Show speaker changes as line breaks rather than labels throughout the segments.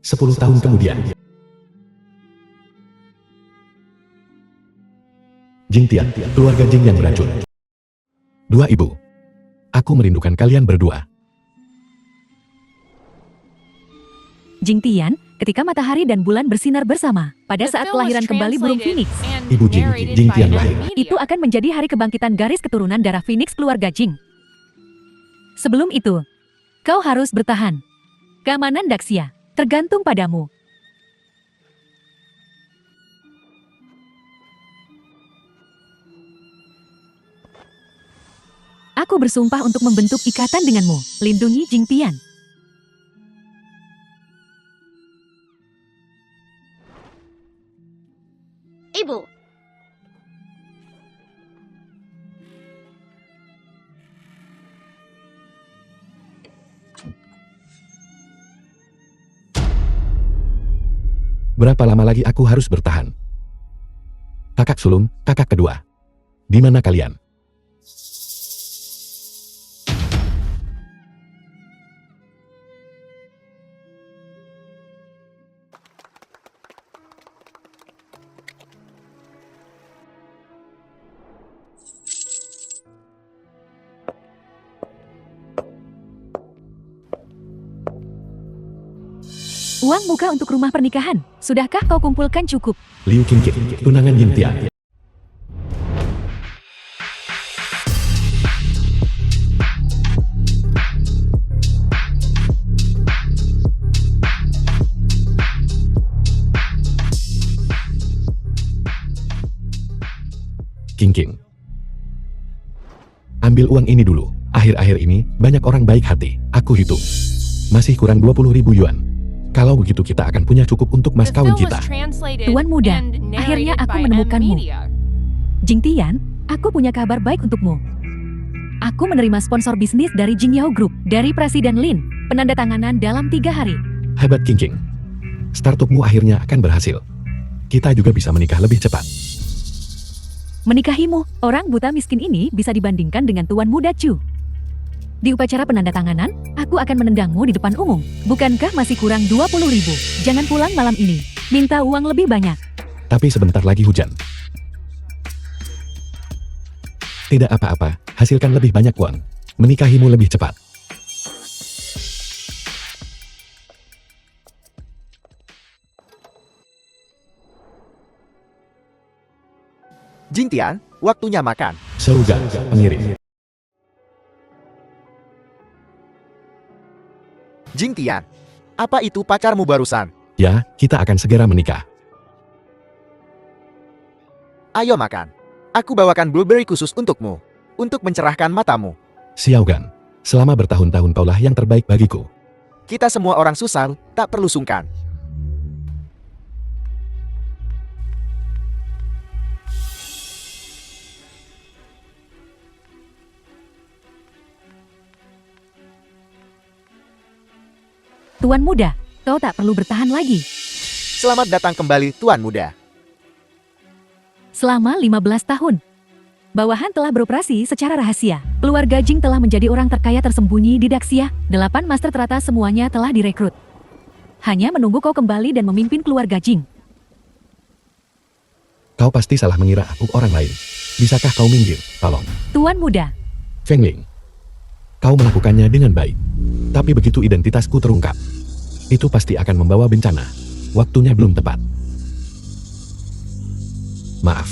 10 tahun kemudian. Jing Tian, keluarga Jing yang beracun. Dua ibu. Aku merindukan kalian berdua.
Jing Tian, ketika matahari dan bulan bersinar bersama, pada saat kelahiran kembali burung Phoenix.
Ibu Jing Tian lahir.
Itu akan menjadi hari kebangkitan garis keturunan darah Phoenix keluarga Jing. Sebelum itu, kau harus bertahan. Keamanan Daxia tergantung padamu. Aku bersumpah untuk membentuk ikatan denganmu. Lindungi Jing Tian.
Ibu.
Berapa lama lagi aku harus bertahan? Kakak sulung, kakak kedua. Di mana kalian?
Uang muka untuk rumah pernikahan. Sudahkah kau kumpulkan cukup?
Liu Qingqing, tunangan Jing Tian. Qingqing. Ambil uang ini dulu. Akhir-akhir ini, banyak orang baik hati. Aku hitung. Masih kurang 20.000 yuan. Kalau begitu kita akan punya cukup untuk mas kawin kita.
Tuan muda, akhirnya aku menemukanmu. Jing Tian, aku punya kabar baik untukmu. Aku menerima sponsor bisnis dari Jingyao Group, dari Presiden Lin. Penandatanganan dalam 3 hari.
Hebat Qingqing. Startupmu akhirnya akan berhasil. Kita juga bisa menikah lebih cepat.
Menikahimu, orang buta miskin ini bisa dibandingkan dengan Tuan Muda Chu. Di upacara penandatanganan, aku akan menendangmu di depan umum. Bukankah masih kurang 20.000? Jangan pulang malam ini. Minta uang lebih banyak.
Tapi sebentar lagi hujan. Tidak apa-apa, hasilkan lebih banyak uang. Menikahimu lebih cepat.
Jing Tian, waktunya makan.
Seruga, pengirim.
Jing Tian, apa itu pacarmu barusan?
Ya, kita akan segera menikah.
Ayo makan. Aku bawakan blueberry khusus untukmu. Untuk mencerahkan matamu.
Xiao Gan, selama bertahun-tahun kaulah yang terbaik bagiku.
Kita semua orang susah, tak perlu sungkan.
Tuan muda, kau tak perlu bertahan lagi.
Selamat datang kembali, Tuan Muda.
Selama 15 tahun, bawahan telah beroperasi secara rahasia. Keluarga Jing telah menjadi orang terkaya tersembunyi di Daxia. 8 master teratas semuanya telah direkrut. Hanya menunggu kau kembali dan memimpin keluarga Jing.
Kau pasti salah mengira aku orang lain. Bisakah kau minggir, tolong?
Tuan muda,
Feng Ling, kau melakukannya dengan baik. Tapi begitu identitasku terungkap, itu pasti akan membawa bencana. Waktunya belum tepat. Maaf.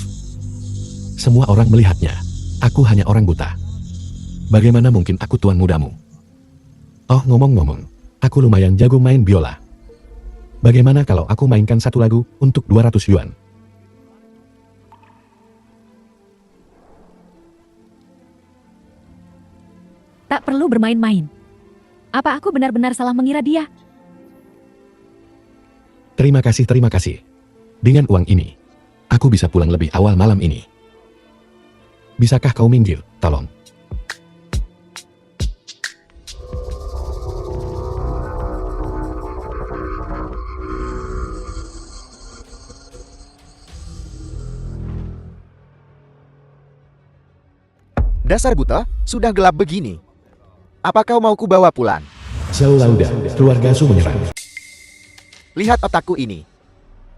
Semua orang melihatnya. Aku hanya orang buta. Bagaimana mungkin aku tuan mudamu? Oh, ngomong-ngomong, aku lumayan jago main biola. Bagaimana kalau aku mainkan satu lagu untuk 200 yuan?
tak perlu bermain-main. Apa aku benar-benar salah mengira dia?
Terima kasih, terima kasih. Dengan uang ini, aku bisa pulang lebih awal malam ini. Bisakah kau minggir, tolong?
Dasar buta, sudah gelap begini. Apa kau mau ku bawa pulang?
Zhao Lauda, keluarga Su menyerang.
Lihat otakku ini.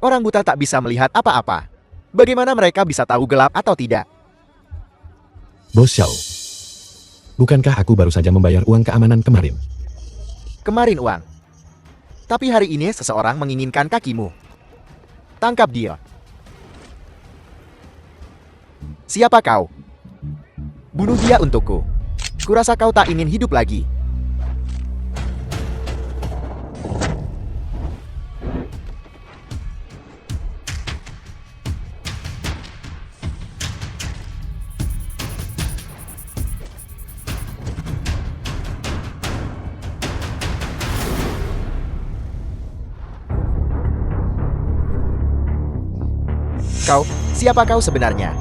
Orang buta tak bisa melihat apa-apa. Bagaimana mereka bisa tahu gelap atau tidak?
Bos Xiao. Bukankah aku baru saja membayar uang keamanan kemarin?
Kemarin uang. Tapi hari ini seseorang menginginkan kakimu. Tangkap dia. Siapa kau? Bunuh dia untukku. Kurasa kau tak ingin hidup lagi. Siapa kau sebenarnya?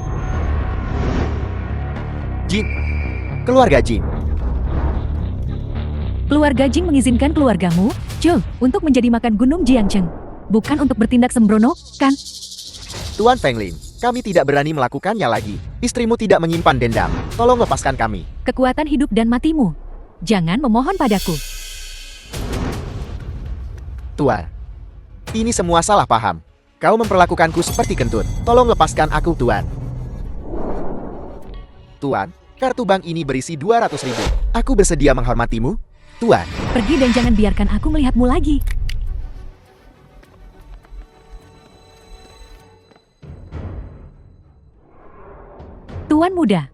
Jin. Keluarga Jin.
Keluarga Jing mengizinkan keluargamu, Jo, untuk menjadi makan gunung Jiangcheng. Bukan untuk bertindak sembrono, kan?
Tuan Feng Lin, kami tidak berani melakukannya lagi. Istrimu tidak menyimpan dendam. Tolong lepaskan kami.
Kekuatan hidup dan matimu. Jangan memohon padaku.
Tuan. Ini semua salah paham. Kau memperlakukanku seperti kentut. Tolong lepaskan aku, Tuan. Tuan, kartu bank ini berisi 200.000. Aku bersedia menghormatimu, Tuan.
Pergi dan jangan biarkan aku melihatmu lagi. Tuan muda.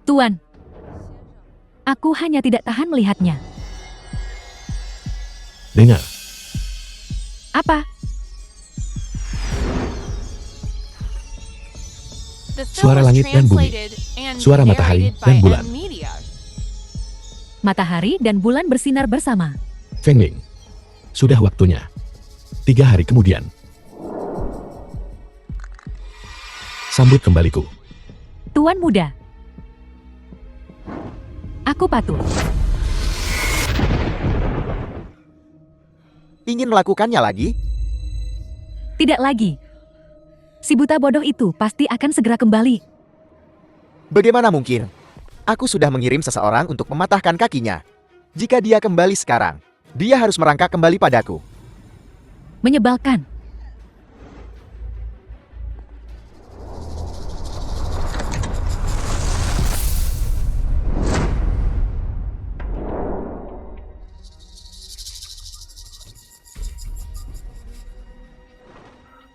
Tuan. Aku hanya tidak tahan melihatnya.
Dengar.
Apa?
Suara langit dan bumi. Suara matahari dan bulan.
Matahari dan bulan bersinar bersama.
Feng Ling. Sudah waktunya. 3 hari kemudian. Sambut kembaliku.
Tuan muda. Aku patuh.
Ingin melakukannya lagi?
Tidak lagi. Si buta bodoh itu pasti akan segera kembali.
Bagaimana mungkin? Aku sudah mengirim seseorang untuk mematahkan kakinya. Jika dia kembali sekarang, dia harus merangkak kembali padaku.
Menyebalkan.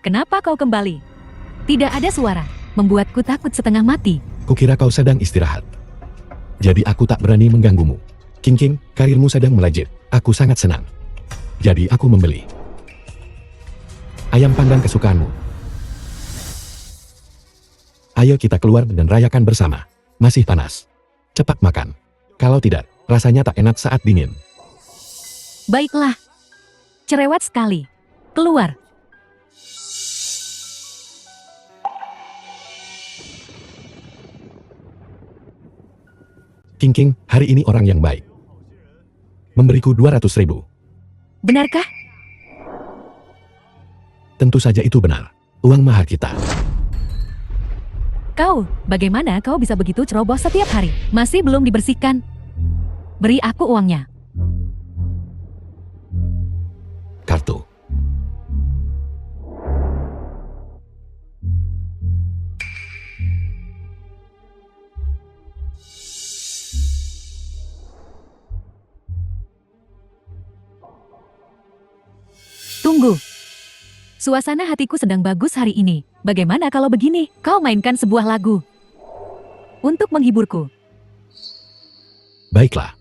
Kenapa kau kembali? Tidak ada suara, membuatku takut setengah mati.
Kukira kau sedang istirahat. Jadi aku tak berani mengganggumu. King King, karirmu sedang melejit. Aku sangat senang. Jadi aku membeli ayam panggang kesukaanmu. Ayo kita keluar dan rayakan bersama. Masih panas. Cepat makan. Kalau tidak, rasanya tak enak saat dingin.
Baiklah. Cerewet sekali. Keluar.
King King, hari ini orang yang baik. Memberiku 200.000.
Benarkah?
Tentu saja itu benar. Uang mahar kita.
Kau, bagaimana kau bisa begitu ceroboh setiap hari? Masih belum dibersihkan. Beri aku uangnya.
Kartu.
Tunggu. Suasana hatiku sedang bagus hari ini. Bagaimana kalau begini? Kau mainkan sebuah lagu untuk menghiburku.
Baiklah.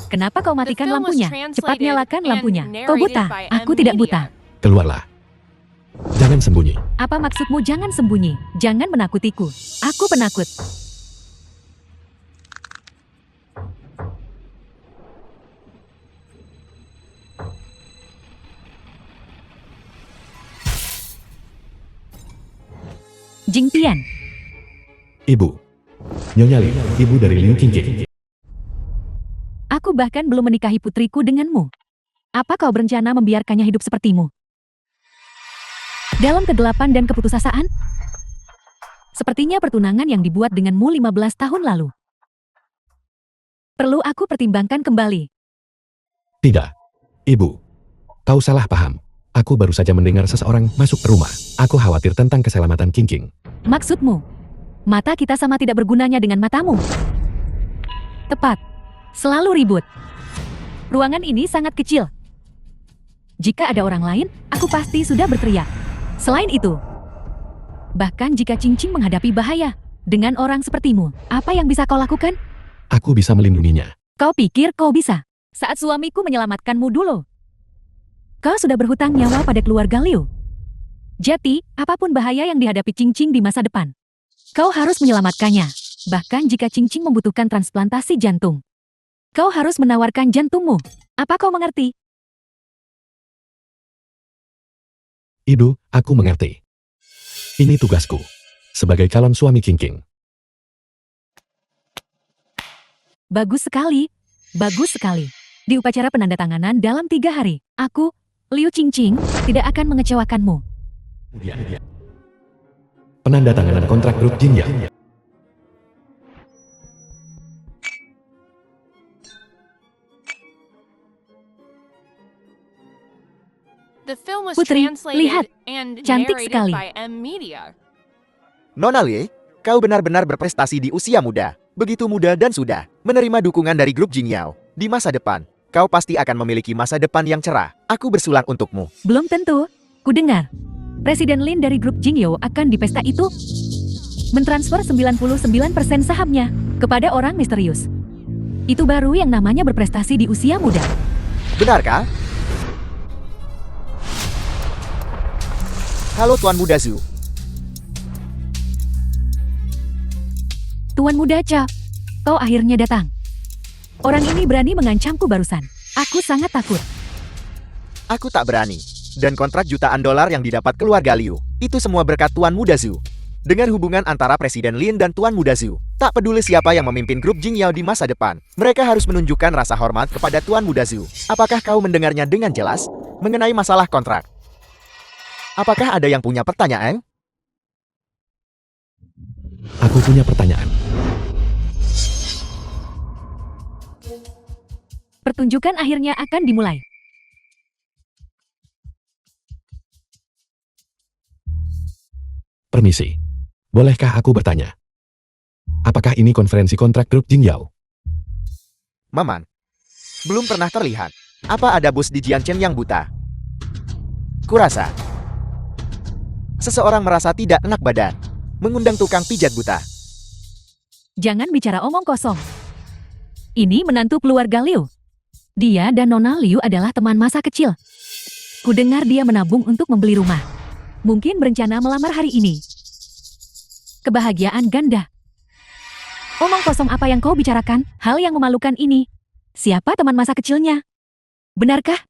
Kenapa kau matikan
The film was
lampunya? Cepat
translated
nyalakan
and
lampunya. Kau
narrated
buta.
by
Aku
M
tidak
Media.
buta.
Keluarlah. Jangan sembunyi.
Apa maksudmu jangan sembunyi? Jangan menakutiku. Aku penakut. Jing Tian,
Ibu. Nyonya Lin, ibu dari Liu Qingqing.
aku bahkan belum menikahi putriku denganmu. Apa kau berencana membiarkannya hidup sepertimu? Dalam kegelapan dan keputusasaan? Sepertinya pertunangan yang dibuat denganmu 15 tahun lalu. Perlu aku pertimbangkan kembali.
Tidak. Ibu. Kau salah paham. Aku baru saja mendengar seseorang masuk ke rumah. Aku khawatir tentang keselamatan Qingqing.
Maksudmu, mata kita sama tidak bergunanya dengan matamu. Tepat. Selalu ribut. Ruangan ini sangat kecil. Jika ada orang lain, aku pasti sudah berteriak. Selain itu, bahkan jika Qingqing menghadapi bahaya, dengan orang sepertimu, apa yang bisa kau lakukan?
Aku bisa melindunginya.
Kau pikir kau bisa? Saat suamiku menyelamatkanmu dulu. Kau sudah berhutang nyawa pada keluarga Liu. Jadi, apapun bahaya yang dihadapi Qingqing di masa depan, kau harus menyelamatkannya. Bahkan jika Qingqing membutuhkan transplantasi jantung, kau harus menawarkan jantungmu. Apa kau mengerti?
Ibu, aku mengerti. Ini tugasku. Sebagai calon suami Qingqing.
Bagus sekali. Bagus sekali. Di upacara penandatanganan dalam 3 hari, aku, Liu Qingqing, tidak akan mengecewakanmu.
Penandatanganan kontrak grup Jingyao.
The film was
Putri,
translated
lihat.
and
Cantik
narrated
sekali.
by M Media.
Nona Lie, kau benar-benar berprestasi di usia muda. Begitu muda dan sudah menerima dukungan dari grup Jingyao. Di masa depan, kau pasti akan memiliki masa depan yang cerah. Aku bersulang untukmu.
Belum tentu. Ku dengar, Presiden Lin dari grup Jingyao akan di pesta itu mentransfer 99% sahamnya kepada orang misterius. Itu baru yang namanya berprestasi di usia muda.
Benarkah? Halo Tuan Muda Zhu.
Tuan Muda Cha, kau akhirnya datang. Orang ini berani mengancamku barusan. Aku sangat takut.
Aku tak berani. Dan kontrak jutaan dolar yang didapat keluarga Liu, itu semua berkat Tuan Muda Zhu. Dengan hubungan antara Presiden Lin dan Tuan Muda Zhu, tak peduli siapa yang memimpin grup Jingyao di masa depan, mereka harus menunjukkan rasa hormat kepada Tuan Muda Zhu. Apakah kau mendengarnya dengan jelas? Mengenai masalah kontrak. Apakah ada yang punya pertanyaan?
Aku punya pertanyaan.
Pertunjukan akhirnya akan dimulai.
Permisi. Bolehkah aku bertanya? Apakah ini konferensi kontrak grup Jingyao?
Maman, belum pernah terlihat. Apa ada bos di Jianchen yang buta? Kurasa, seseorang merasa tidak enak badan, mengundang tukang pijat buta.
Jangan bicara omong kosong. Ini menantu keluarga Liu. Dia dan Nona Liu adalah teman masa kecil. Ku dengar dia menabung untuk membeli rumah. Mungkin berencana melamar hari ini. Kebahagiaan ganda. Omong kosong apa yang kau bicarakan? Hal yang memalukan ini. Siapa teman masa kecilnya? Benarkah?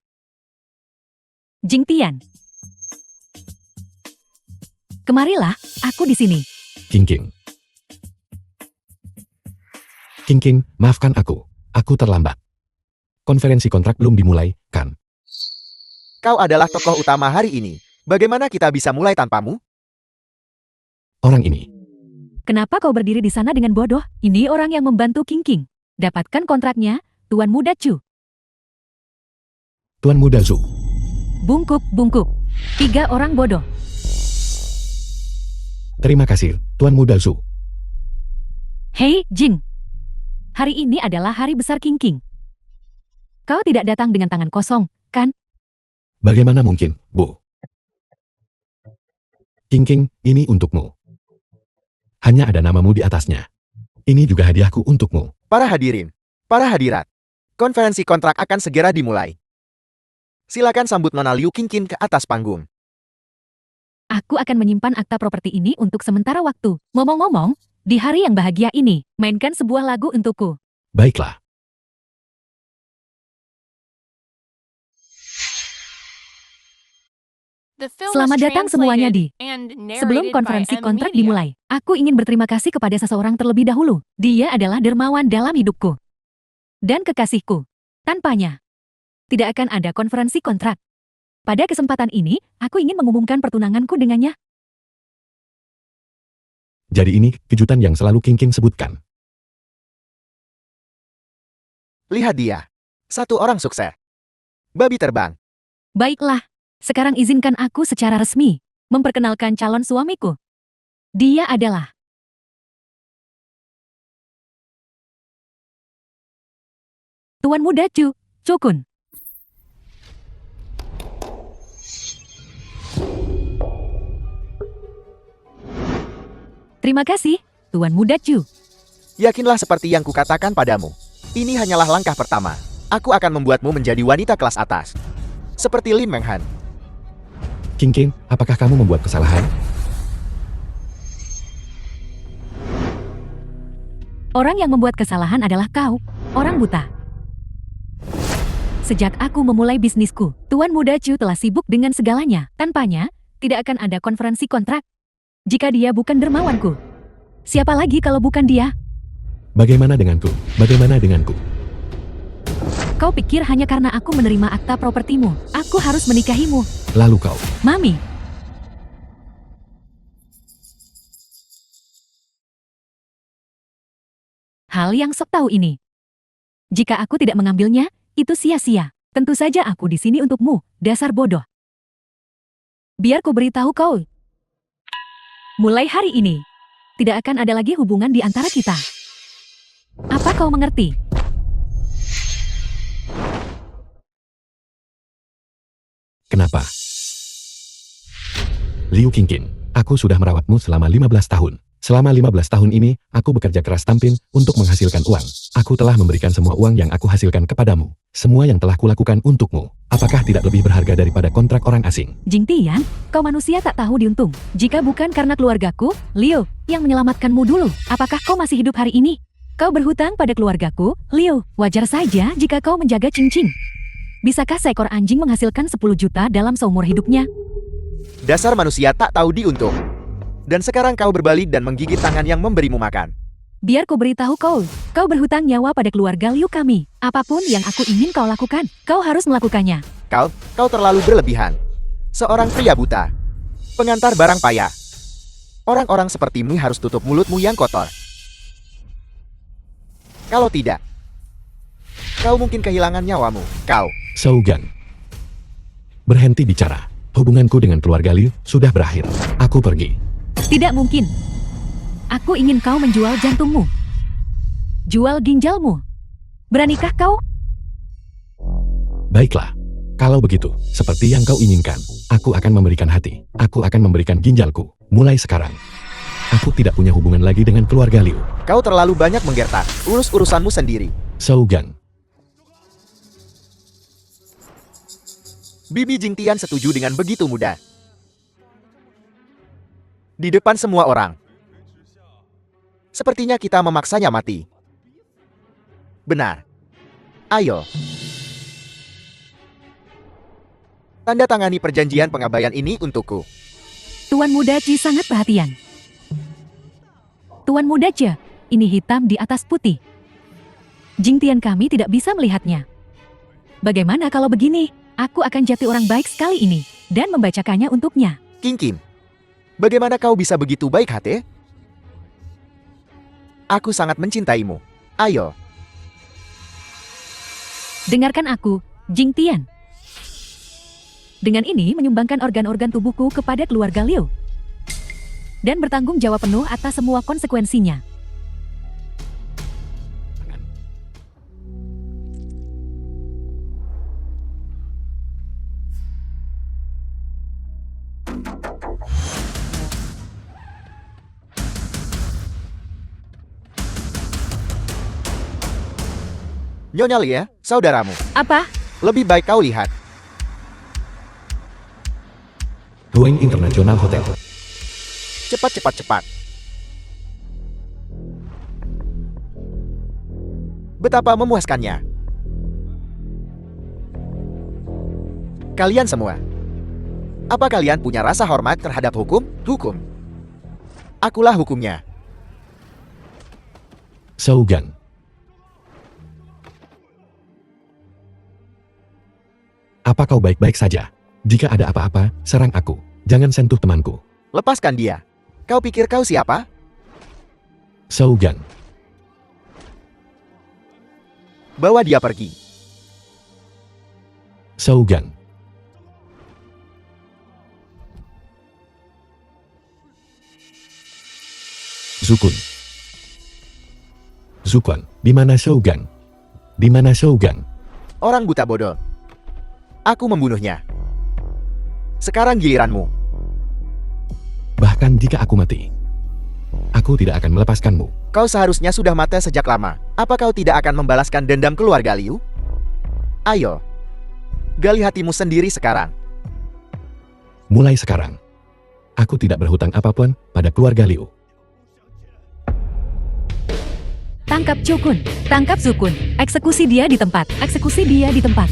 Jing Tian. Kemarilah, aku di sini.
Qingqing. Qingqing, maafkan aku. Aku terlambat. Konferensi kontrak belum dimulai, kan?
Kau adalah tokoh utama hari ini. Bagaimana kita bisa mulai tanpamu?
Orang ini.
Kenapa kau berdiri di sana dengan bodoh? Ini orang yang membantu Qingqing. Dapatkan kontraknya, Tuan Muda Chu.
Tuan Muda Zhu.
Bungkuk, bungkuk. 3 orang bodoh.
Terima kasih, Tuan Muda Zhu.
Hei, Jing. Hari ini adalah hari besar Qingqing. Kau tidak datang dengan tangan kosong, kan?
Bagaimana mungkin, Bu? Qingqing, ini untukmu. Hanya ada namamu di atasnya. Ini juga hadiahku untukmu.
Para hadirin, para hadirat. Konferensi kontrak akan segera dimulai. Silakan sambut Nona Liu Qingqin ke atas panggung.
Aku akan menyimpan akta properti ini untuk sementara waktu. Ngomong-ngomong, di hari yang bahagia ini, mainkan sebuah lagu untukku.
Baiklah.
The film
Selamat
was
datang semuanya
translated
di.
and
Sebelum
narrated by
konferensi
M
kontrak
Media.
dimulai, aku ingin berterima kasih kepada seseorang terlebih dahulu. Dia adalah dermawan dalam hidupku. Dan kekasihku. Tanpanya, tidak akan ada konferensi kontrak. Pada kesempatan ini, aku ingin mengumumkan pertunanganku dengannya.
Jadi ini kejutan yang selalu King sebutkan.
Lihat dia. Satu orang sukses. Babi terbang.
Baiklah, sekarang izinkan aku secara resmi memperkenalkan calon suamiku. Dia adalah Tuan Muda Chu Kun. Terima kasih, Tuan Muda Chu.
Yakinlah seperti yang kukatakan padamu. Ini hanyalah langkah pertama. Aku akan membuatmu menjadi wanita kelas atas. Seperti Lin Menghan.
King, apakah kamu membuat kesalahan?
Orang yang membuat kesalahan adalah kau, orang buta. Sejak aku memulai bisnisku, Tuan Muda Chu telah sibuk dengan segalanya. Tanpanya, tidak akan ada konferensi kontrak. Jika dia bukan dermawanku, siapa lagi kalau bukan dia?
Bagaimana denganku? Bagaimana denganku?
Kau pikir hanya karena aku menerima akta propertimu, aku harus menikahimu?
Lalu kau,
Mami. Hal yang sok tahu ini. Jika aku tidak mengambilnya, itu sia-sia. Tentu saja aku di sini untukmu, dasar bodoh. Biar ku beritahu kau. Mulai hari ini, tidak akan ada lagi hubungan di antara kita. Apa kau mengerti?
kenapa? Liu Qingqin, aku sudah merawatmu selama 15 tahun. Selama 15 tahun ini, aku bekerja keras tampil untuk menghasilkan uang. Aku telah memberikan semua uang yang aku hasilkan kepadamu. Semua yang telah kulakukan untukmu. Apakah tidak lebih berharga daripada kontrak orang asing?
Jing Tian, kau manusia tak tahu diuntung. Jika bukan karena keluargaku, Liu, yang menyelamatkanmu dulu, apakah kau masih hidup hari ini? Kau berhutang pada keluargaku, Liu. Wajar saja jika kau menjaga Qingqing. Bisakah seekor anjing menghasilkan 10 juta dalam seumur hidupnya?
Dasar manusia tak tahu diuntung. Dan sekarang kau berbalik dan menggigit tangan yang memberimu makan.
Biar ku beritahu kau, kau berhutang nyawa pada keluarga Liu kami. Apapun yang aku ingin kau lakukan, kau harus melakukannya.
Kau terlalu berlebihan. Seorang pria buta. Pengantar barang payah. Orang-orang sepertimu harus tutup mulutmu yang kotor. Kalau tidak, kau mungkin kehilangan nyawamu.
Sougan. Berhenti bicara. Hubunganku dengan keluarga Liu sudah berakhir. Aku pergi.
Tidak mungkin. Aku ingin kau menjual jantungmu. Jual ginjalmu. Beranikah kau?
Baiklah. Kalau begitu, seperti yang kau inginkan, aku akan memberikan hati. Aku akan memberikan ginjalku. Mulai sekarang. Aku tidak punya hubungan lagi dengan keluarga Liu.
Kau terlalu banyak menggertak. Urus urusanmu sendiri.
Sougan.
Bibi Jing Tian setuju dengan begitu mudah. Di depan semua orang. Sepertinya kita memaksanya mati. Benar. Ayo. Tanda tangani perjanjian pengabaian ini untukku.
Tuan Muda Ji sangat perhatian. Tuan Muda Ji, ini hitam di atas putih. Jing Tian kami tidak bisa melihatnya. Bagaimana kalau begini? Aku akan jati orang baik sekali ini dan membacakannya untuknya.
Qingqin, bagaimana kau bisa begitu baik hati? Aku sangat mencintaimu. Ayo.
Dengarkan aku, Jing Tian. Dengan ini menyumbangkan organ-organ tubuhku kepada keluarga Liu. Dan bertanggung jawab penuh atas semua konsekuensinya.
Nyonya Lia, saudaramu.
Apa?
Lebih baik kau lihat.
Going International Hotel.
Cepat, cepat, cepat. Betapa memuaskannya. Kalian semua. Apa kalian punya rasa hormat terhadap hukum? Hukum. Akulah hukumnya.
Sougang. Apa kau baik-baik saja? Jika ada apa-apa, serang aku. Jangan sentuh temanku.
Lepaskan dia. Kau pikir kau siapa?
Sougang.
Bawa dia pergi.
Sougang. Zukun. Zukon, di mana Sougang? Di mana Sougang?
Orang buta bodoh. Aku membunuhnya. Sekarang giliranmu.
Bahkan jika aku mati, aku tidak akan melepaskanmu.
Kau seharusnya sudah mati sejak lama. Apa kau tidak akan membalaskan dendam keluarga Liu? Ayo. Gali hatimu sendiri sekarang.
Mulai sekarang, aku tidak berhutang apapun pada keluarga Liu.
Tangkap Chukun, tangkap Zukun, eksekusi dia di tempat, eksekusi dia di tempat.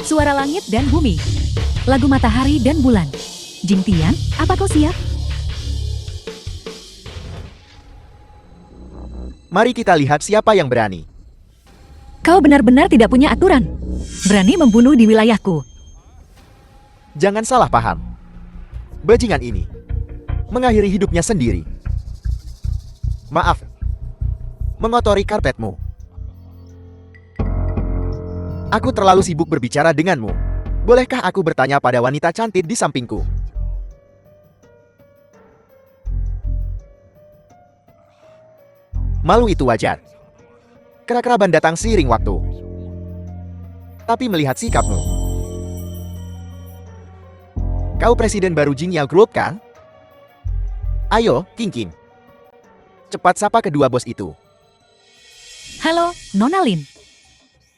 Suara langit dan bumi, lagu matahari dan bulan. Jingtian, apa kau siap?
Mari kita lihat siapa yang berani.
Kau benar-benar tidak punya aturan. Berani membunuh di wilayahku.
Jangan salah paham. Bajingan ini mengakhiri hidupnya sendiri. Maaf. Mengotori karpetmu. Aku terlalu sibuk berbicara denganmu. Bolehkah aku bertanya pada wanita cantik di sampingku? Malu itu wajar. Kera-keraban datang seiring waktu. Tapi melihat sikapmu, kau presiden baru Jingyao Group kan? Ayo, King King. Cepat sapa kedua bos itu.
Halo, Nona Lin.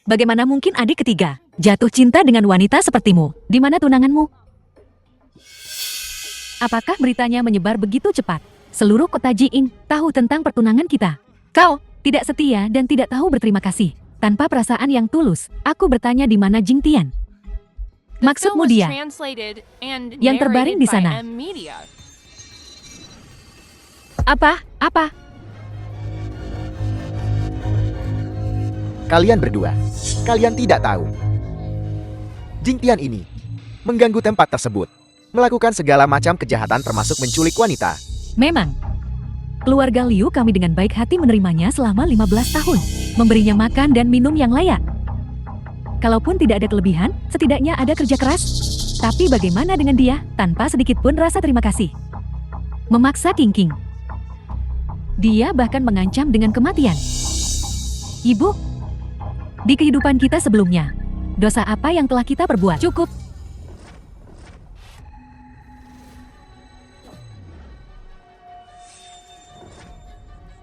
Bagaimana mungkin adik ketiga jatuh cinta dengan wanita sepertimu? Di mana tunanganmu? Apakah beritanya menyebar begitu cepat? Seluruh kota Jing tahu tentang pertunangan kita. Kau tidak setia dan tidak tahu berterima kasih. Tanpa perasaan yang tulus, aku bertanya di mana Jingtian.
The
Maksudmu
film was
dia?
translated and
Yang terbaring di
narrated by
sana.
M-Media.
Apa? Apa?
Kalian berdua, kalian tidak tahu. Jingtian ini mengganggu tempat tersebut, melakukan segala macam kejahatan termasuk menculik wanita.
Memang. Keluarga Liu kami dengan baik hati menerimanya selama 15 tahun. Memberinya makan dan minum yang layak. Kalaupun tidak ada kelebihan, setidaknya ada kerja keras. Tapi bagaimana dengan dia, tanpa sedikit pun rasa terima kasih? Memaksa King King. Dia bahkan mengancam dengan kematian. Ibu, di kehidupan kita sebelumnya, dosa apa yang telah kita perbuat? Cukup.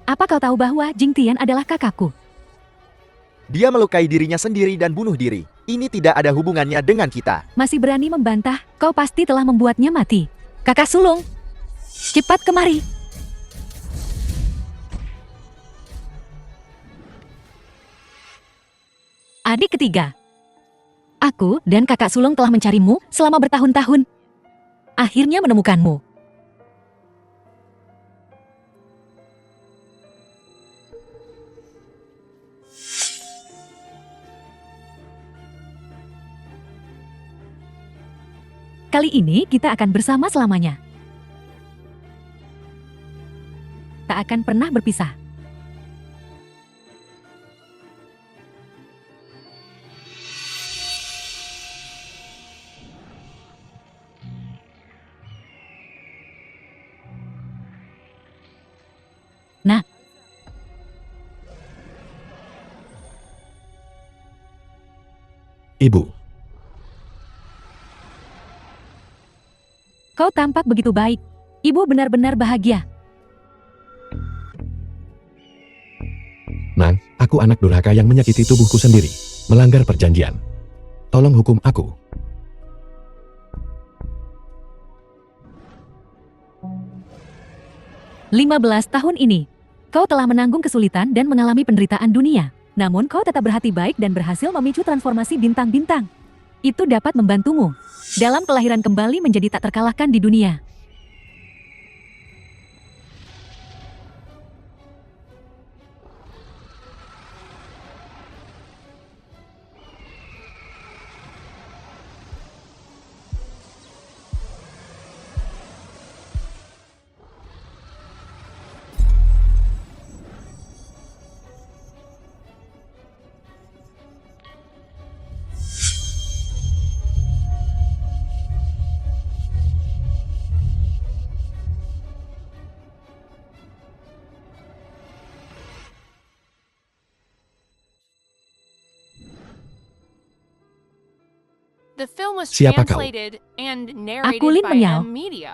Apa kau tahu bahwa Jingtian adalah kakakku?
Dia melukai dirinya sendiri dan bunuh diri. Ini tidak ada hubungannya dengan kita.
Masih berani membantah, kau pasti telah membuatnya mati. Kakak sulung, cepat kemari. Adik ketiga, aku dan kakak sulung telah mencarimu selama bertahun-tahun. Akhirnya menemukanmu. Kali ini kita akan bersama selamanya. Tak akan pernah berpisah. Nah,
Ibu,
Kau tampak begitu baik. Ibu benar-benar bahagia.
Nang, aku anak durhaka yang menyakiti tubuhku sendiri, melanggar perjanjian. Tolong hukum aku.
Lima belas tahun ini, kau telah menanggung kesulitan dan mengalami penderitaan dunia. Namun kau tetap berhati baik dan berhasil memicu transformasi bintang-bintang. Itu dapat membantumu dalam kelahiran kembali menjadi tak terkalahkan di dunia.
The film was
Siapa kau?
translated and
Aku
narrated
Lin
by
Menyao.
M Media.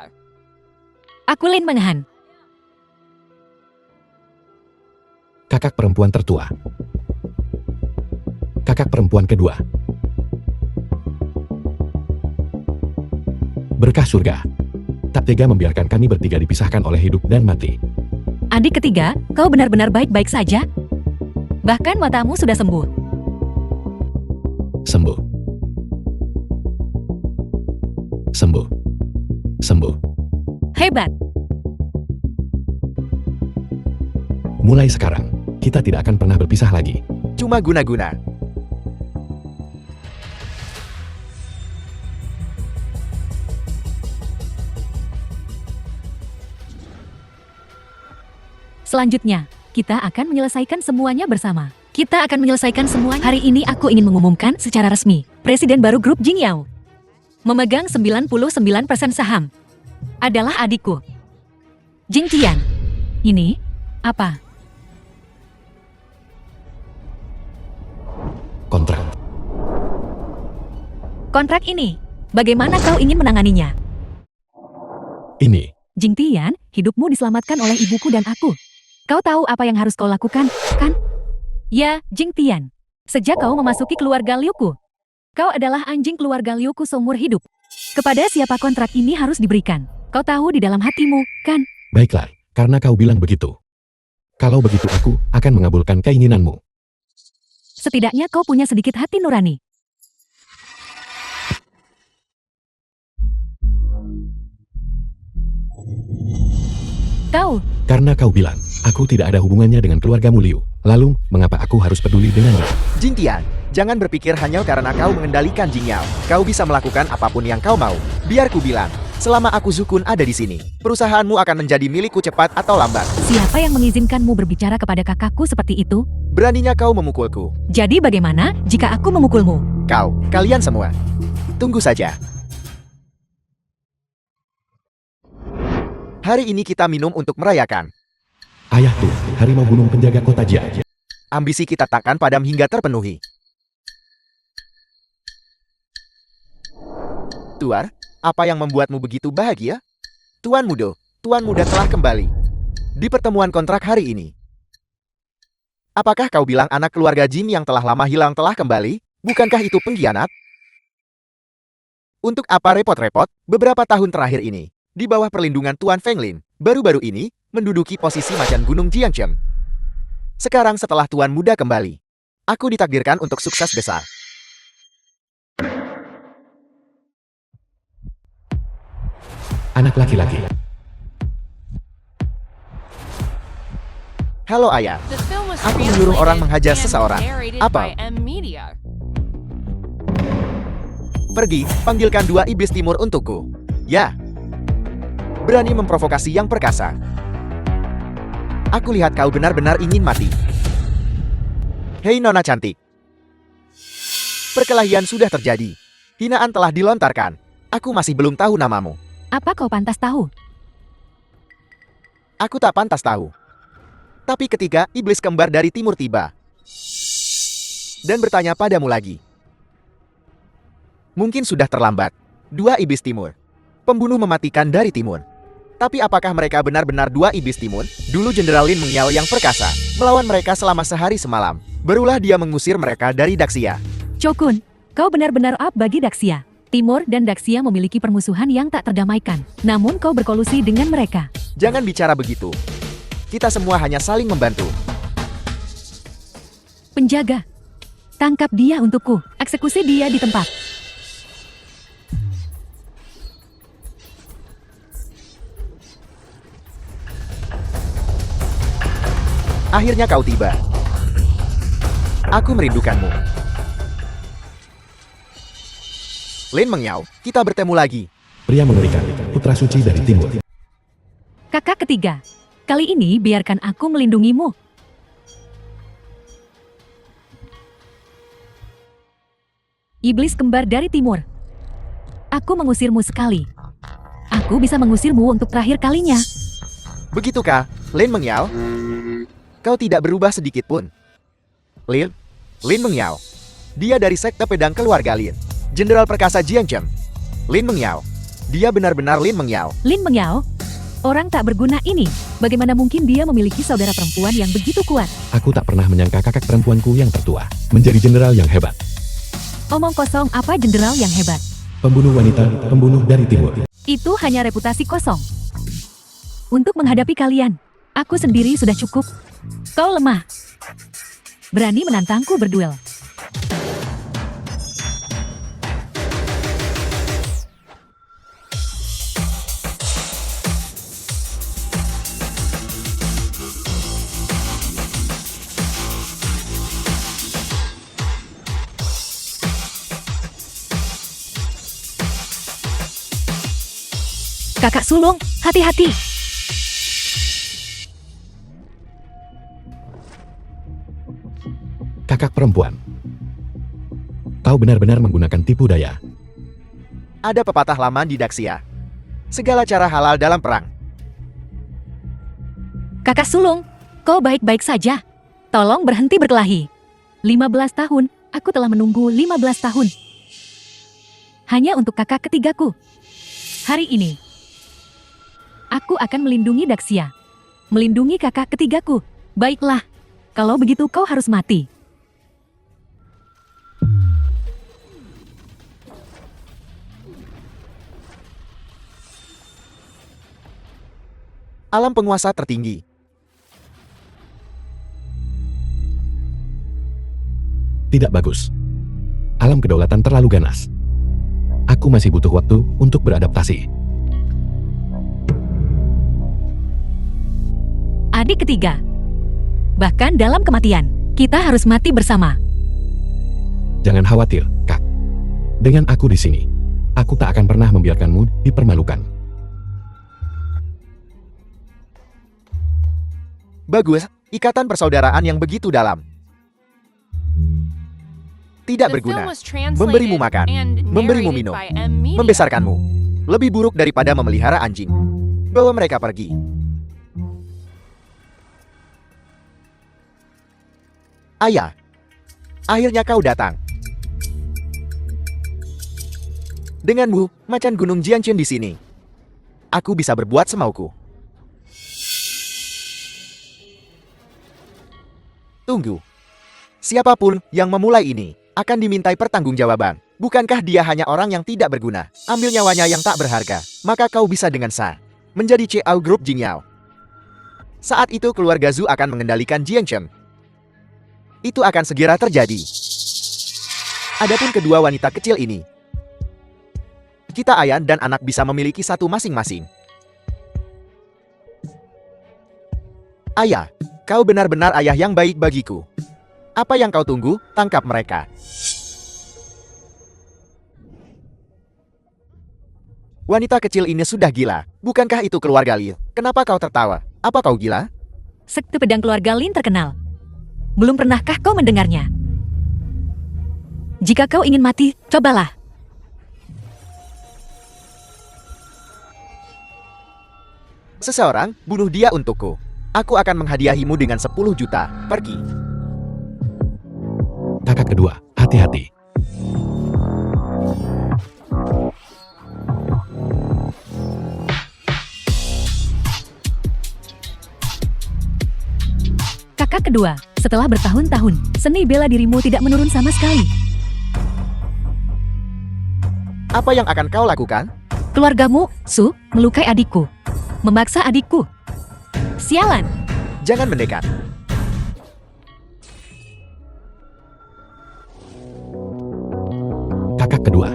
Aku Lin Menghan.
Kakak perempuan tertua. Kakak perempuan kedua. Berkah surga. Tak tega membiarkan kami bertiga dipisahkan oleh hidup dan mati.
Adik ketiga, kau benar-benar baik-baik saja? Bahkan matamu sudah sembuh.
Sembuh. Sembuh. Sembuh.
Hebat.
Mulai sekarang, kita tidak akan pernah berpisah lagi.
Cuma guna-guna.
Selanjutnya, kita akan menyelesaikan semuanya bersama. Kita akan menyelesaikan semuanya. Hari ini aku ingin mengumumkan secara resmi, Presiden baru grup Jingyao memegang 99% saham. Adalah adikku, Jing Tian. Ini apa?
Kontrak.
Kontrak ini, bagaimana kau ingin menanganinya?
Ini,
Jing Tian, hidupmu diselamatkan oleh ibuku dan aku. Kau tahu apa yang harus kau lakukan, kan? Ya, Jing Tian. Sejak kau memasuki keluarga Liuku, kau adalah anjing keluarga Liuku seumur hidup. Kepada siapa kontrak ini harus diberikan? Kau tahu di dalam hatimu, kan?
baiklah, karena kau bilang begitu. Kalau begitu aku akan mengabulkan keinginanmu.
Setidaknya kau punya sedikit hati nurani. Kau,
Karena kau bilang, aku tidak ada hubungannya dengan keluargamu Liu. Lalu, mengapa aku harus peduli denganmu?
Jing Tian, jangan berpikir hanya karena kau mengendalikan Jingyao. Kau bisa melakukan apapun yang kau mau. Biar ku bilang, selama aku Zukun ada di sini, perusahaanmu akan menjadi milikku cepat atau lambat.
siapa yang mengizinkanmu berbicara kepada kakakku seperti itu?
Beraninya kau memukulku.
Jadi bagaimana jika aku memukulmu?
Kalian semua. Tunggu saja. Hari ini kita minum untuk merayakan.
Ayah tuh, harimau gunung penjaga kota Jia.
Ambisi kita takkan padam hingga terpenuhi. Tuar, apa yang membuatmu begitu bahagia? Tuan Muda telah kembali. Di pertemuan kontrak hari ini. Apakah kau bilang anak keluarga Jin yang telah lama hilang telah kembali? Bukankah itu pengkhianat? Untuk apa repot-repot beberapa tahun terakhir ini? Di bawah perlindungan Tuan Feng Lin, baru-baru ini menduduki posisi macan gunung Jiangcheng. Sekarang setelah Tuan Muda kembali, aku ditakdirkan untuk sukses besar.
Anak laki-laki.
Halo ayah,
The film was
Aku menyuruh orang
translated
menghajar
and
seseorang.
narrated
Apa?
by M Media.
pergi, panggilkan 2 iblis timur untukku. Ya. Berani memprovokasi yang perkasa. Aku lihat kau benar-benar ingin mati. Hei Nona cantik. Perkelahian sudah terjadi. Hinaan telah dilontarkan. Aku masih belum tahu namamu.
Apa kau pantas tahu?
Aku tak pantas tahu. Tapi ketika iblis kembar dari timur tiba dan bertanya padamu lagi, mungkin sudah terlambat. 2 iblis timur. pembunuh mematikan dari Timun. Tapi apakah mereka benar-benar dua iblis Timun? Dulu Jenderal Lin Mengyao yang perkasa melawan mereka selama sehari semalam. Barulah dia mengusir mereka dari Daxia.
Chokun, kau benar-benar up bagi Daxia. Timur dan Daxia memiliki permusuhan yang tak terdamaikan. Namun kau berkolusi dengan mereka.
Jangan bicara begitu. Kita semua hanya saling membantu.
Penjaga, tangkap dia untukku. Eksekusi dia di tempat.
Akhirnya kau tiba. Aku merindukanmu. Lin Mengyao, kita bertemu lagi.
Pria mengerikan, putra suci dari timur.
Kakak ketiga, kali ini biarkan aku melindungimu. Iblis kembar dari timur. Aku mengusirmu sekali. Aku bisa mengusirmu untuk terakhir kalinya.
Begitukah, Lin Mengyao? Kau tidak berubah sedikit pun. Lin Mengyao. Dia dari sekte pedang keluarga Lin. Jenderal perkasa Jiang Chem. Lin Mengyao. Dia benar-benar Lin Mengyao.
Lin Mengyao, orang tak berguna ini. Bagaimana mungkin dia memiliki saudara perempuan yang begitu kuat?
Aku tak pernah menyangka kakak perempuanku yang tertua menjadi jenderal yang hebat.
Omong kosong apa jenderal yang hebat?
Pembunuh wanita, pembunuh dari timur.
Itu hanya reputasi kosong. Untuk menghadapi kalian, aku sendiri sudah cukup. Kau lemah. Berani menantangku berduel. Kakak sulung, hati-hati.
Kakak perempuan. Kau benar-benar menggunakan tipu daya.
Ada pepatah lama di Daxia. Segala cara halal dalam perang.
Kakak sulung, kau baik-baik saja. Tolong berhenti berkelahi. 15 tahun, aku telah menunggu 15 tahun. Hanya untuk kakak ketigaku. Hari ini, aku akan melindungi Daxia. Melindungi kakak ketigaku. Baiklah, kalau begitu kau harus mati.
Alam penguasa tertinggi.
Tidak bagus. Alam kedaulatan terlalu ganas. Aku masih butuh waktu untuk beradaptasi.
Adik ketiga. Bahkan dalam kematian, kita harus mati bersama.
Jangan khawatir, Kak. Dengan aku di sini, aku tak akan pernah membiarkanmu dipermalukan.
Bagus, ikatan persaudaraan yang begitu dalam. Tidak
The film
berguna.
was translated
Memberimu makan,
and
memberimu
narrated
minum,
by M. Media.
membesarkanmu. Lebih buruk daripada memelihara anjing. Bawa mereka pergi. Ayah, akhirnya kau datang. Denganmu, macan gunung Jiangchen di sini. Aku bisa berbuat semauku. Tunggu. Siapapun yang memulai ini akan dimintai pertanggungjawaban. Bukankah dia hanya orang yang tidak berguna? Ambil nyawanya yang tak berharga, maka kau bisa dengan sah menjadi CEO Grup Jingyao. Saat itu keluarga Zhu akan mengendalikan Jiangchen. Itu akan segera terjadi. Adapun kedua wanita kecil ini, kita ayah dan anak bisa memiliki satu masing-masing. Ayah, kau benar-benar ayah yang baik bagiku. Apa yang kau tunggu? Tangkap mereka. Wanita kecil ini sudah gila. Bukankah itu keluarga Lin? Kenapa kau tertawa? Apa kau gila?
Sekte pedang keluarga Lin terkenal. Belum pernahkah kau mendengarnya? Jika kau ingin mati, cobalah.
Seseorang, bunuh dia untukku. Aku akan menghadiahimu dengan 10 juta. Pergi.
Kakak kedua, hati-hati.
Kakak kedua, setelah bertahun-tahun, seni bela dirimu tidak menurun sama sekali.
Apa yang akan kau lakukan?
Keluargamu, Su, melukai adikku. Memaksa adikku. Sialan.
Jangan mendekat.
Kakak kedua.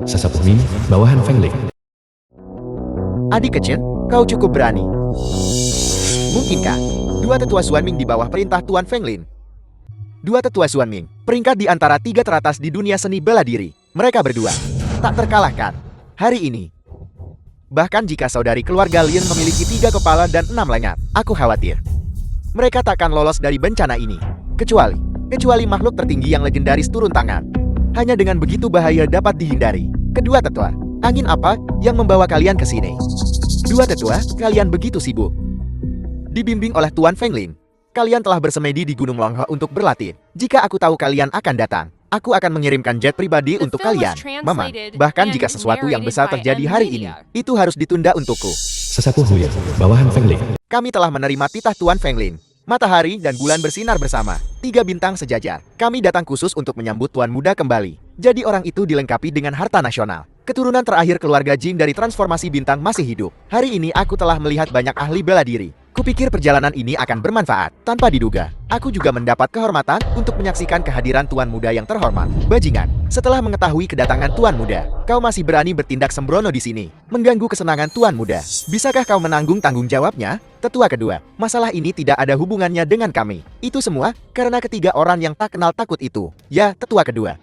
Sesepuh Ming, bawahan Feng Ling.
Adik kecil, kau cukup berani. Mungkinkah dua tetua Xuan Ming di bawah perintah Tuan Feng Lin? Dua tetua Xuan Ming, peringkat di antara 3 teratas di dunia seni bela diri. Mereka berdua tak terkalahkan hari ini. Bahkan jika saudari keluarga Lin memiliki 3 kepala dan 6 lengan, aku khawatir mereka takkan lolos dari bencana ini. Kecuali makhluk tertinggi yang legendaris turun tangan. Hanya dengan begitu bahaya dapat dihindari. Kedua tetua, angin apa yang membawa kalian ke sini? Dua tetua, kalian begitu sibuk. Dibimbing oleh Tuan Feng Lin, kalian telah bersemedi di Gunung Longhe untuk berlatih. Jika aku tahu kalian akan datang, aku akan mengirimkan jet pribadi untuk kalian, Mama. Bahkan jika sesuatu yang besar terjadi hari ini, itu harus ditunda untukku.
Sesepuh Huyan, bawahan Feng Ling.
Kami telah menerima titah Tuan Feng Lin. Matahari dan bulan bersinar bersama, 3 bintang sejajar. Kami datang khusus untuk menyambut Tuan Muda kembali. Jadi orang itu dilengkapi dengan harta nasional. Keturunan terakhir keluarga Jing dari transformasi bintang masih hidup. Hari ini aku telah melihat banyak ahli bela diri. Kupikir perjalanan ini akan bermanfaat. Tanpa diduga, aku juga mendapat kehormatan untuk menyaksikan kehadiran Tuan Muda yang terhormat. Bajingan, setelah mengetahui kedatangan Tuan Muda, kau masih berani bertindak sembrono di sini, mengganggu kesenangan Tuan Muda. Bisakah kau menanggung tanggung jawabnya? Tetua kedua, masalah ini tidak ada hubungannya dengan kami. Itu semua karena ketiga orang yang tak kenal takut itu. Ya, tetua kedua.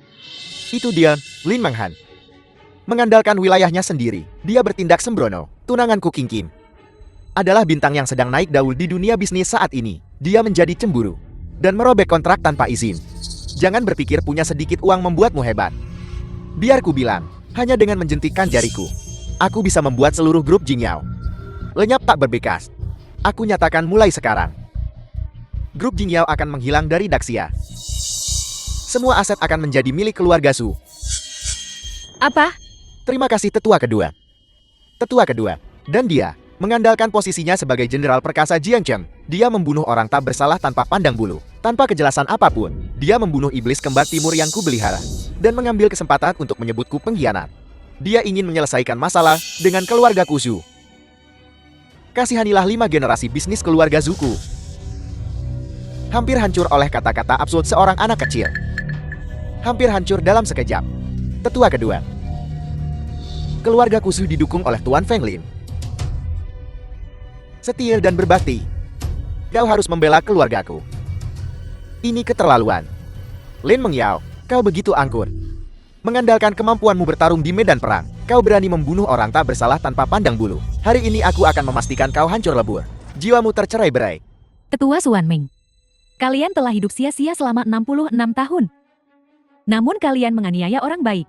Itu dia, Lin Menghan. Mengandalkan wilayahnya sendiri, dia bertindak sembrono. Tunanganku King Kim adalah bintang yang sedang naik daun di dunia bisnis saat ini. Dia menjadi cemburu dan merobek kontrak tanpa izin. Jangan berpikir punya sedikit uang membuatmu hebat. Biar ku bilang, hanya dengan menjentikkan jariku, aku bisa membuat seluruh grup Jingyao lenyap tak berbekas. Aku nyatakan mulai sekarang, grup Jingyao akan menghilang dari Daxia. Semua aset akan menjadi milik keluarga Su.
Apa?
Terima kasih tetua kedua. Tetua kedua, dan dia mengandalkan posisinya sebagai jenderal perkasa Jiangcheng. Dia membunuh orang tak bersalah tanpa pandang bulu. Tanpa kejelasan apapun, dia membunuh iblis kembar timur yang kubelihara dan mengambil kesempatan untuk menyebutku pengkhianat. Dia ingin menyelesaikan masalah dengan keluarga Kuzu. Kasihanilah 5 generasi bisnis keluarga Zuku. Hampir hancur oleh kata-kata absurd seorang anak kecil. Hampir hancur dalam sekejap. Tetua kedua, keluarga Kuzu didukung oleh Tuan Feng Lin. Setia dan berbakti. Kau harus membela keluargaku. Ini keterlaluan. Lin Mengyao, kau begitu angkur. Mengandalkan kemampuanmu bertarung di medan perang, kau berani membunuh orang tak bersalah tanpa pandang bulu. Hari ini aku akan memastikan kau hancur lebur. Jiwamu tercerai-berai.
Tetua Xuan Ming. Kalian telah hidup sia-sia selama 66 tahun. Namun kalian menganiaya orang baik.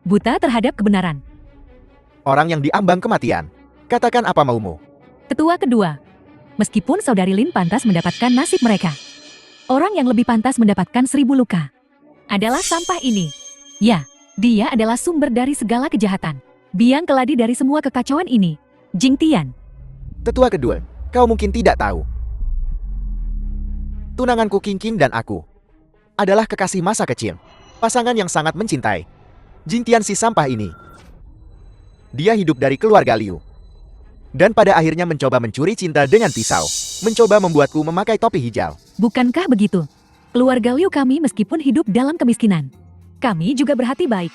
Buta terhadap kebenaran.
Orang yang diambang kematian. Katakan apa maumu.
Tetua kedua. Meskipun saudari Lin pantas mendapatkan nasib mereka, orang yang lebih pantas mendapatkan 1000 luka adalah sampah ini. Ya, dia adalah sumber dari segala kejahatan. Biang keladi dari semua kekacauan ini. Jing Tian.
Tetua kedua, kau mungkin tidak tahu. Tunanganku King Kim dan aku adalah kekasih masa kecil. Pasangan yang sangat mencintai. Jing Tian si sampah ini. Dia hidup dari keluarga Liu. Dan pada akhirnya mencoba mencuri cinta dengan pisau. Mencoba membuatku memakai topi hijau.
Bukankah begitu? Keluarga Liu kami meskipun hidup dalam kemiskinan, kami juga berhati baik.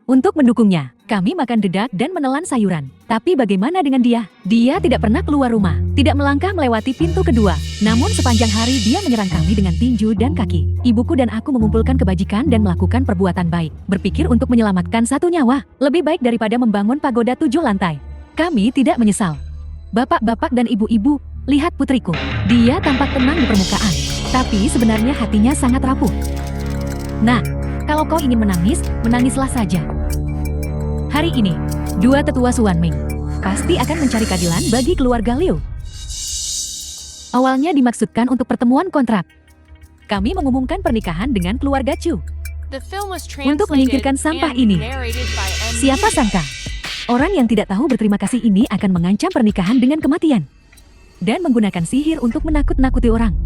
Untuk mendukungnya, kami makan dedak dan menelan sayuran. Tapi bagaimana dengan dia? Dia tidak pernah keluar rumah, tidak melangkah melewati pintu kedua. Namun sepanjang hari dia menyerang kami dengan tinju dan kaki. Ibuku dan aku mengumpulkan kebajikan dan melakukan perbuatan baik. Berpikir untuk menyelamatkan 1 nyawa, lebih baik daripada membangun pagoda 7 lantai. Kami tidak menyesal. Bapak-bapak dan ibu-ibu, lihat putriku. Dia tampak tenang di permukaan, tapi sebenarnya hatinya sangat rapuh. Nah, kalau kau ingin menangis, menangislah saja. Hari ini, 2 tetua Xuan Ming pasti akan mencari keadilan bagi keluarga Liu. Awalnya dimaksudkan untuk pertemuan kontrak. Kami mengumumkan pernikahan dengan keluarga Chu.
Untuk
menyingkirkan sampah ini, siapa sangka? Orang yang tidak tahu berterima kasih ini akan mengancam pernikahan dengan kematian. dan menggunakan sihir untuk menakut-nakuti orang.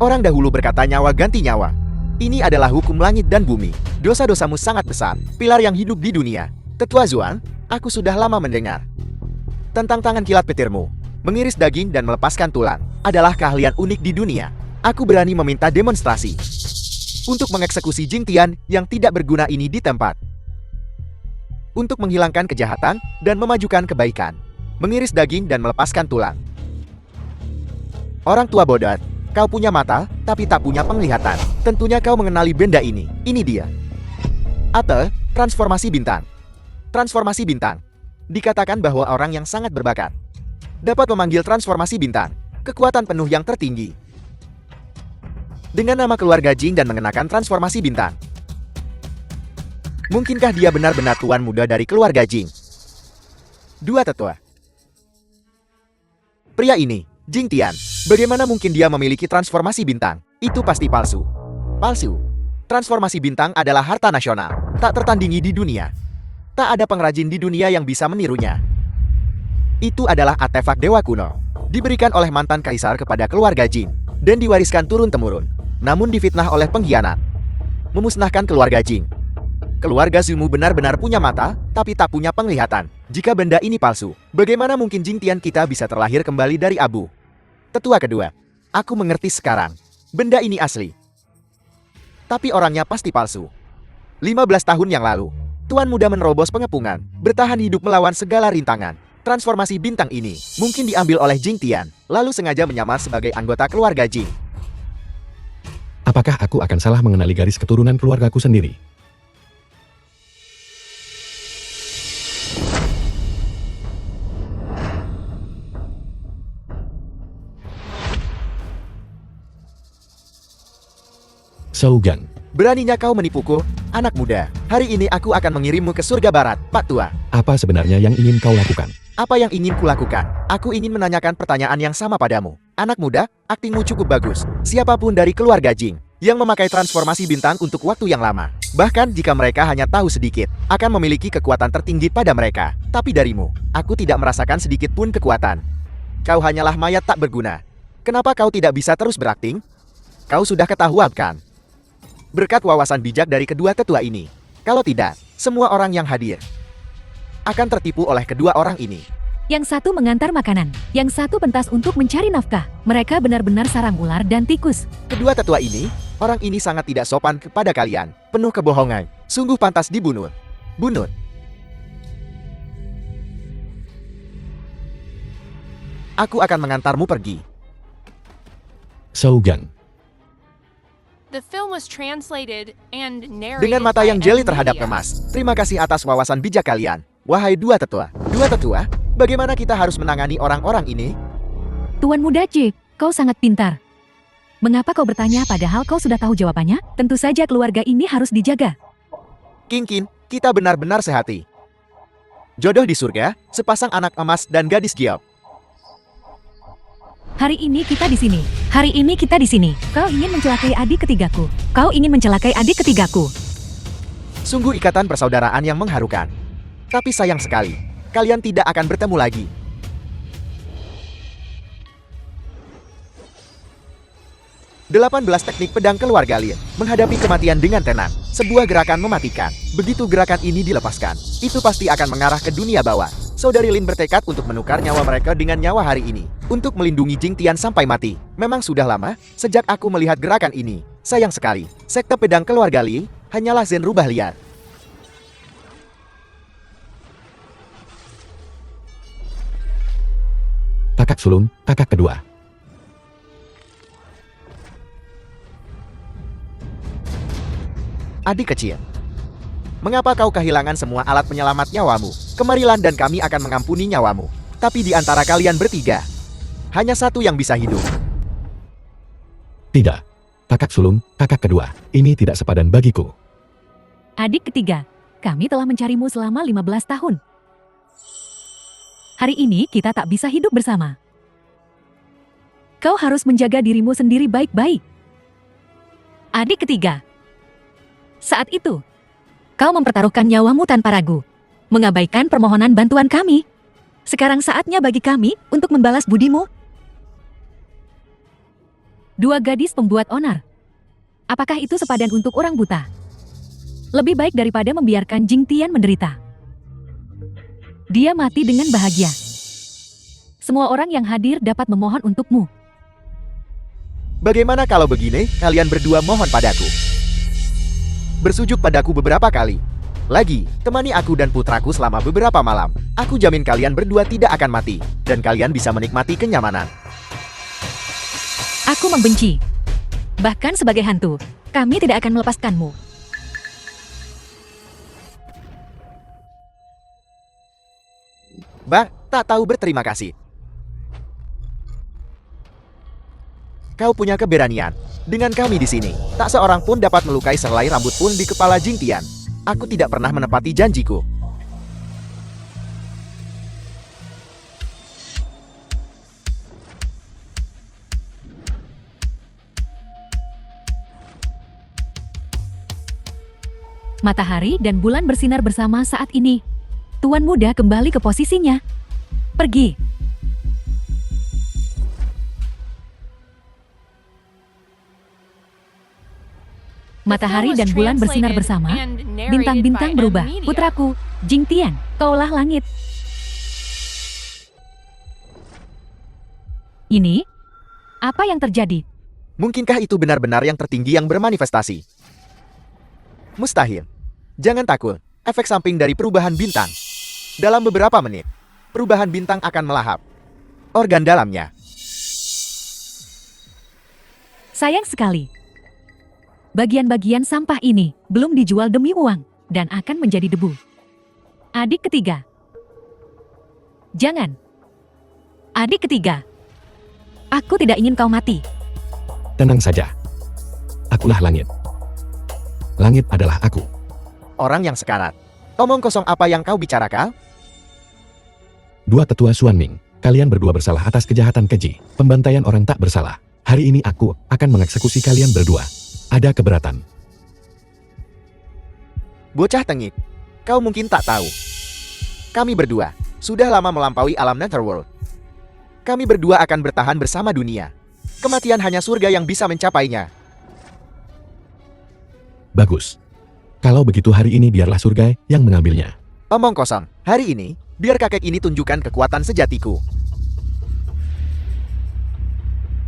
Orang dahulu berkata nyawa ganti nyawa. Ini adalah hukum langit dan bumi. Dosa-dosamu sangat besar, pilar yang hidup di dunia. Tetua Zuan, aku sudah lama mendengar tentang tangan kilat petirmu. Mengiris daging dan melepaskan tulang adalah keahlian unik di dunia. Aku berani meminta demonstrasi untuk mengeksekusi Jing Tian yang tidak berguna ini di tempat. Untuk menghilangkan kejahatan dan memajukan kebaikan. Mengiris daging dan melepaskan tulang. Orang tua bodoh, kau punya mata, tapi tak punya penglihatan. Tentunya kau mengenali benda ini. Ini dia. Atau, transformasi bintang. Transformasi bintang. Dikatakan bahwa orang yang sangat berbakat dapat memanggil transformasi bintang, kekuatan penuh yang tertinggi. Dengan nama keluarga Jing dan mengenakan transformasi bintang. Mungkinkah dia benar-benar tuan muda dari keluarga Jing? Dua tetua. Pria ini, Jing Tian, bagaimana mungkin dia memiliki transformasi bintang? Itu pasti palsu. Palsu. Transformasi bintang adalah harta nasional, tak tertandingi di dunia. Tak ada pengrajin di dunia yang bisa menirunya. Itu adalah artefak dewa kuno, diberikan oleh mantan kaisar kepada keluarga Jin, dan diwariskan turun-temurun, namun difitnah oleh pengkhianat. Memusnahkan keluarga Jin. Keluarga Zumu benar-benar punya mata, tapi tak punya penglihatan. Jika benda ini palsu, bagaimana mungkin Jing Tian kita bisa terlahir kembali dari abu? Tetua kedua, aku mengerti sekarang. Benda ini asli. Tapi orangnya pasti palsu. 15 tahun yang lalu, Tuan Muda menerobos pengepungan, bertahan hidup melawan segala rintangan. Transformasi bintang ini mungkin diambil oleh Jing Tian, lalu sengaja menyamar sebagai anggota keluarga Jing.
Apakah aku akan salah mengenali garis keturunan keluargaku sendiri? Sougan.
Beraninya kau menipuku, anak muda. Hari ini aku akan mengirimmu ke surga barat, Pak Tua.
Apa sebenarnya yang ingin kau lakukan?
Apa yang ingin kulakukan? Aku ingin menanyakan pertanyaan yang sama padamu. Anak muda, aktingmu cukup bagus. Siapapun dari keluarga Jing yang memakai transformasi bintang untuk waktu yang lama, bahkan jika mereka hanya tahu sedikit, akan memiliki kekuatan tertinggi pada mereka. Tapi darimu, aku tidak merasakan sedikit pun kekuatan. Kau hanyalah mayat tak berguna. Kenapa kau tidak bisa terus berakting? Kau sudah ketahuan kan? Berkat wawasan bijak dari kedua tetua ini. Kalau tidak, semua orang yang hadir akan tertipu oleh kedua orang ini.
Yang satu mengantar makanan, yang satu pentas untuk mencari nafkah. Mereka benar-benar sarang ular dan tikus.
Kedua tetua ini, orang ini sangat tidak sopan kepada kalian. Penuh kebohongan. Sungguh pantas dibunuh. Bunuh. Aku akan mengantarmu pergi.
Sougan.
The film was translated and narrated
Dengan mata
by
yang jeli
Ed
terhadap
Media.
emas. Terima kasih atas wawasan bijak kalian. Wahai dua tetua. Dua tetua, bagaimana kita harus menangani orang-orang ini?
Tuan Muda Jik, kau sangat pintar. Mengapa kau bertanya padahal kau sudah tahu jawabannya? Tentu saja keluarga ini harus dijaga.
King, kita benar-benar sehati. Jodoh di surga, sepasang anak emas dan gadis giok.
Hari ini kita di sini. Hari ini kita di sini. Kau ingin mencelakai adik ketigaku. Kau ingin mencelakai adik ketigaku.
Sungguh ikatan persaudaraan yang mengharukan. Tapi sayang sekali, kalian tidak akan bertemu lagi. "18 teknik pedang keluarga Lin menghadapi kematian dengan tenang. Sebuah gerakan mematikan. Begitu gerakan ini dilepaskan, itu pasti akan mengarah ke dunia bawah. Saudari Lin bertekad untuk menukar nyawa mereka dengan nyawa hari ini, untuk melindungi Jing Tian sampai mati. Memang sudah lama sejak aku melihat gerakan ini. Sayang sekali, sekte pedang keluarga Li hanyalah zen rubah liar.
Kakak sulung, kakak kedua.
Adik kecil, mengapa kau kehilangan semua alat penyelamat nyawamu? Kemarilah dan kami akan mengampuni nyawamu. Tapi di antara kalian bertiga, hanya satu yang bisa hidup.
Tidak. Kakak sulung, kakak kedua. Ini tidak sepadan bagiku.
Adik ketiga, kami telah mencarimu selama 15 tahun. Hari ini kita tak bisa hidup bersama. Kau harus menjaga dirimu sendiri baik-baik. Adik ketiga, saat itu, kau mempertaruhkan nyawamu tanpa ragu, mengabaikan permohonan bantuan kami. Sekarang saatnya bagi kami untuk membalas budimu. Dua gadis pembuat onar. Apakah itu sepadan untuk orang buta? Lebih baik daripada membiarkan Jing Tian menderita. Dia mati dengan bahagia. Semua orang yang hadir dapat memohon untukmu.
Bagaimana kalau begini, kalian berdua mohon padaku. Bersujud padaku beberapa kali. Lagi, temani aku dan putraku selama beberapa malam. Aku jamin kalian berdua tidak akan mati, dan kalian bisa menikmati kenyamanan.
Aku membenci. Bahkan sebagai hantu, kami tidak akan melepaskanmu.
Bah, tak tahu berterima kasih. Kau punya keberanian. Dengan kami di sini, tak seorang pun dapat melukai sehelai rambut pun di kepala Jing Tian. Aku tidak pernah menepati janjiku.
Matahari dan bulan bersinar bersama saat ini. Tuan muda kembali ke posisinya. Pergi. Matahari dan bulan bersinar bersama. Bintang-bintang berubah. Putraku, Jing Tian, kaulah langit. Ini? Apa yang terjadi?
Mungkinkah itu benar-benar yang tertinggi yang bermanifestasi? Mustahil. Jangan takut. Efek samping dari perubahan bintang. Dalam beberapa menit, perubahan bintang akan melahap organ dalamnya.
Sayang sekali. Bagian-bagian sampah ini belum dijual demi uang dan akan menjadi debu. Adik ketiga. Jangan. Adik ketiga. Aku tidak ingin kau mati.
Tenang saja. Akulah langit. Langit adalah aku.
Orang yang sekarat. Omong kosong apa yang kau bicarakan?
Dua tetua Xuan Ming, kalian berdua bersalah atas kejahatan keji, pembantaian orang tak bersalah. Hari ini aku akan mengeksekusi kalian berdua. Ada keberatan.
Bocah tengik. Kau mungkin tak tahu. Kami berdua sudah lama melampaui alam Netherworld. Kami berdua akan bertahan bersama dunia. Kematian hanya surga yang bisa mencapainya.
Bagus. Kalau begitu hari ini biarlah surga yang mengambilnya.
Omong kosong. Hari ini, biar kakek ini tunjukkan kekuatan sejatiku.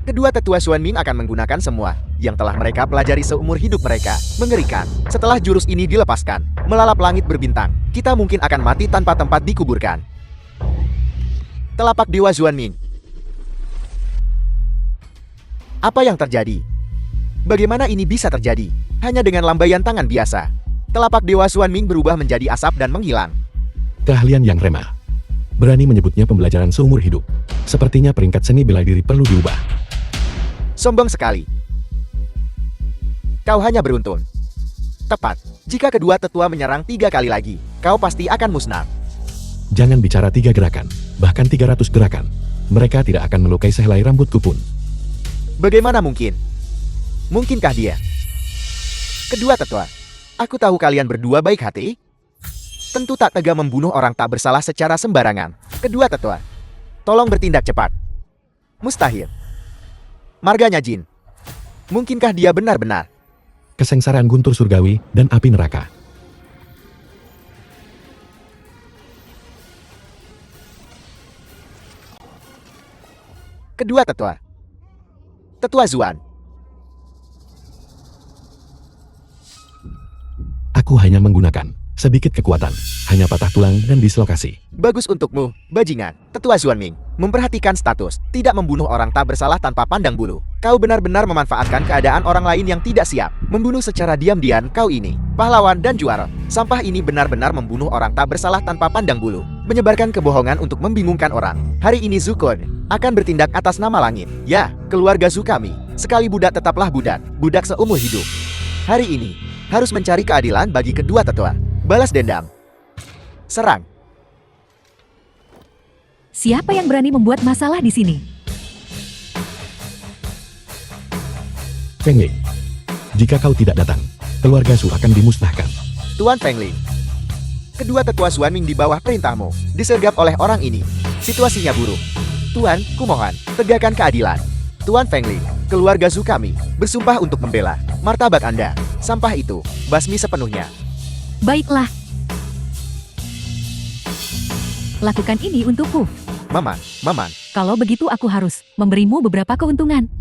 Kedua tetua Xuan Ming akan menggunakan semua yang telah mereka pelajari seumur hidup mereka. Mengerikan. Setelah jurus ini dilepaskan, melalap langit berbintang, kita mungkin akan mati tanpa tempat dikuburkan. Telapak Dewa Xuan Ming. Apa yang terjadi? Bagaimana ini bisa terjadi? Hanya dengan lambaian tangan biasa. Telapak Dewa Xuan Ming berubah menjadi asap dan menghilang.
Keahlian yang remeh. Berani menyebutnya pembelajaran seumur hidup. Sepertinya peringkat seni bela diri perlu diubah.
Sombong sekali. Kau hanya beruntun. Tepat. Jika kedua tetua menyerang 3 kali lagi, kau pasti akan musnah.
Jangan bicara 3 gerakan, bahkan 300 gerakan. Mereka tidak akan melukai sehelai rambutku pun.
Bagaimana mungkin? Mungkinkah dia? Kedua tetua, aku tahu kalian berdua baik hati. Tentu tak tega membunuh orang tak bersalah secara sembarangan. Kedua tetua, tolong bertindak cepat. Mustahil. Marganya Jin. Mungkinkah dia benar-benar?
Kesengsaraan guntur surgawi dan api neraka.
Kedua tetua. Tetua Zuan.
Aku hanya menggunakan sedikit kekuatan, hanya patah tulang dan dislokasi.
Bagus untukmu, bajingan. Tetua Xuan Ming, memperhatikan status, tidak membunuh orang tak bersalah tanpa pandang bulu. Kau benar-benar memanfaatkan keadaan orang lain yang tidak siap. Membunuh secara diam-diam kau ini, pahlawan dan juara. Sampah ini benar-benar membunuh orang tak bersalah tanpa pandang bulu. Menyebarkan kebohongan untuk membingungkan orang. Hari ini Zukon akan bertindak atas nama langit. Ya, keluarga Zu kami. Sekali budak tetaplah budak. Budak seumur hidup. Hari ini, harus mencari keadilan bagi kedua tetua. Balas dendam. Serang.
Siapa yang berani membuat masalah di sini?
Feng Ling, jika kau tidak datang, keluarga Su akan dimusnahkan.
Tuan Feng Ling. Kedua tetua Xuanming di bawah perintahmu disergap oleh orang ini. Situasinya buruk. Tuan, kumohon, tegakkan keadilan. Tuan Fengling, keluarga Zhu kami bersumpah untuk membela martabat Anda. Sampah itu basmi sepenuhnya.
Baiklah. Lakukan ini untukku.
Maman, Maman.
Kalau begitu aku harus memberimu beberapa keuntungan.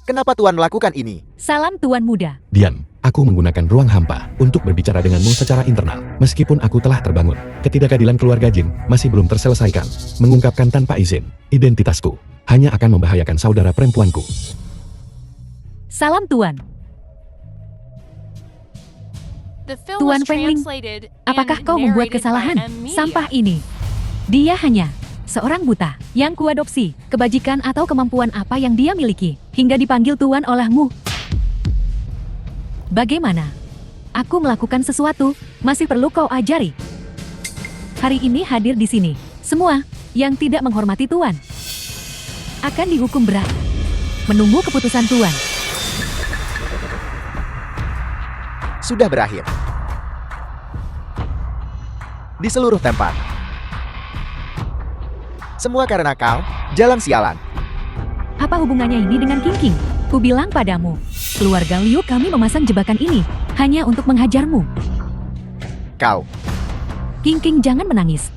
Kenapa Tuan melakukan ini?
Salam Tuan Muda.
Diam, aku menggunakan ruang hampa untuk berbicara denganmu secara internal. Meskipun aku telah terbangun, ketidakadilan keluarga Jin masih belum terselesaikan. Mengungkapkan tanpa izin identitasku hanya akan membahayakan saudara perempuanku.
Salam Tuan.
The film
Tuan
was
Fengling,
translated
apakah
and
kau membuat
narrated
kesalahan?
by M Media.
Sampah ini. Dia hanya seorang buta yang kuadopsi. Kebajikan atau kemampuan apa yang dia miliki hingga dipanggil Tuan olehmu? Bagaimana? Aku melakukan sesuatu, masih perlu kau ajari. Hari ini hadir di sini, semua yang tidak menghormati Tuan akan dihukum berat. Menunggu keputusan Tuan.
Sudah berakhir. Di seluruh tempat. Semua karena kau, jalan sialan.
Apa hubungannya ini dengan King? Ku bilang padamu, keluarga Liu kami memasang jebakan ini hanya untuk menghajarmu.
Kau,
King, jangan menangis.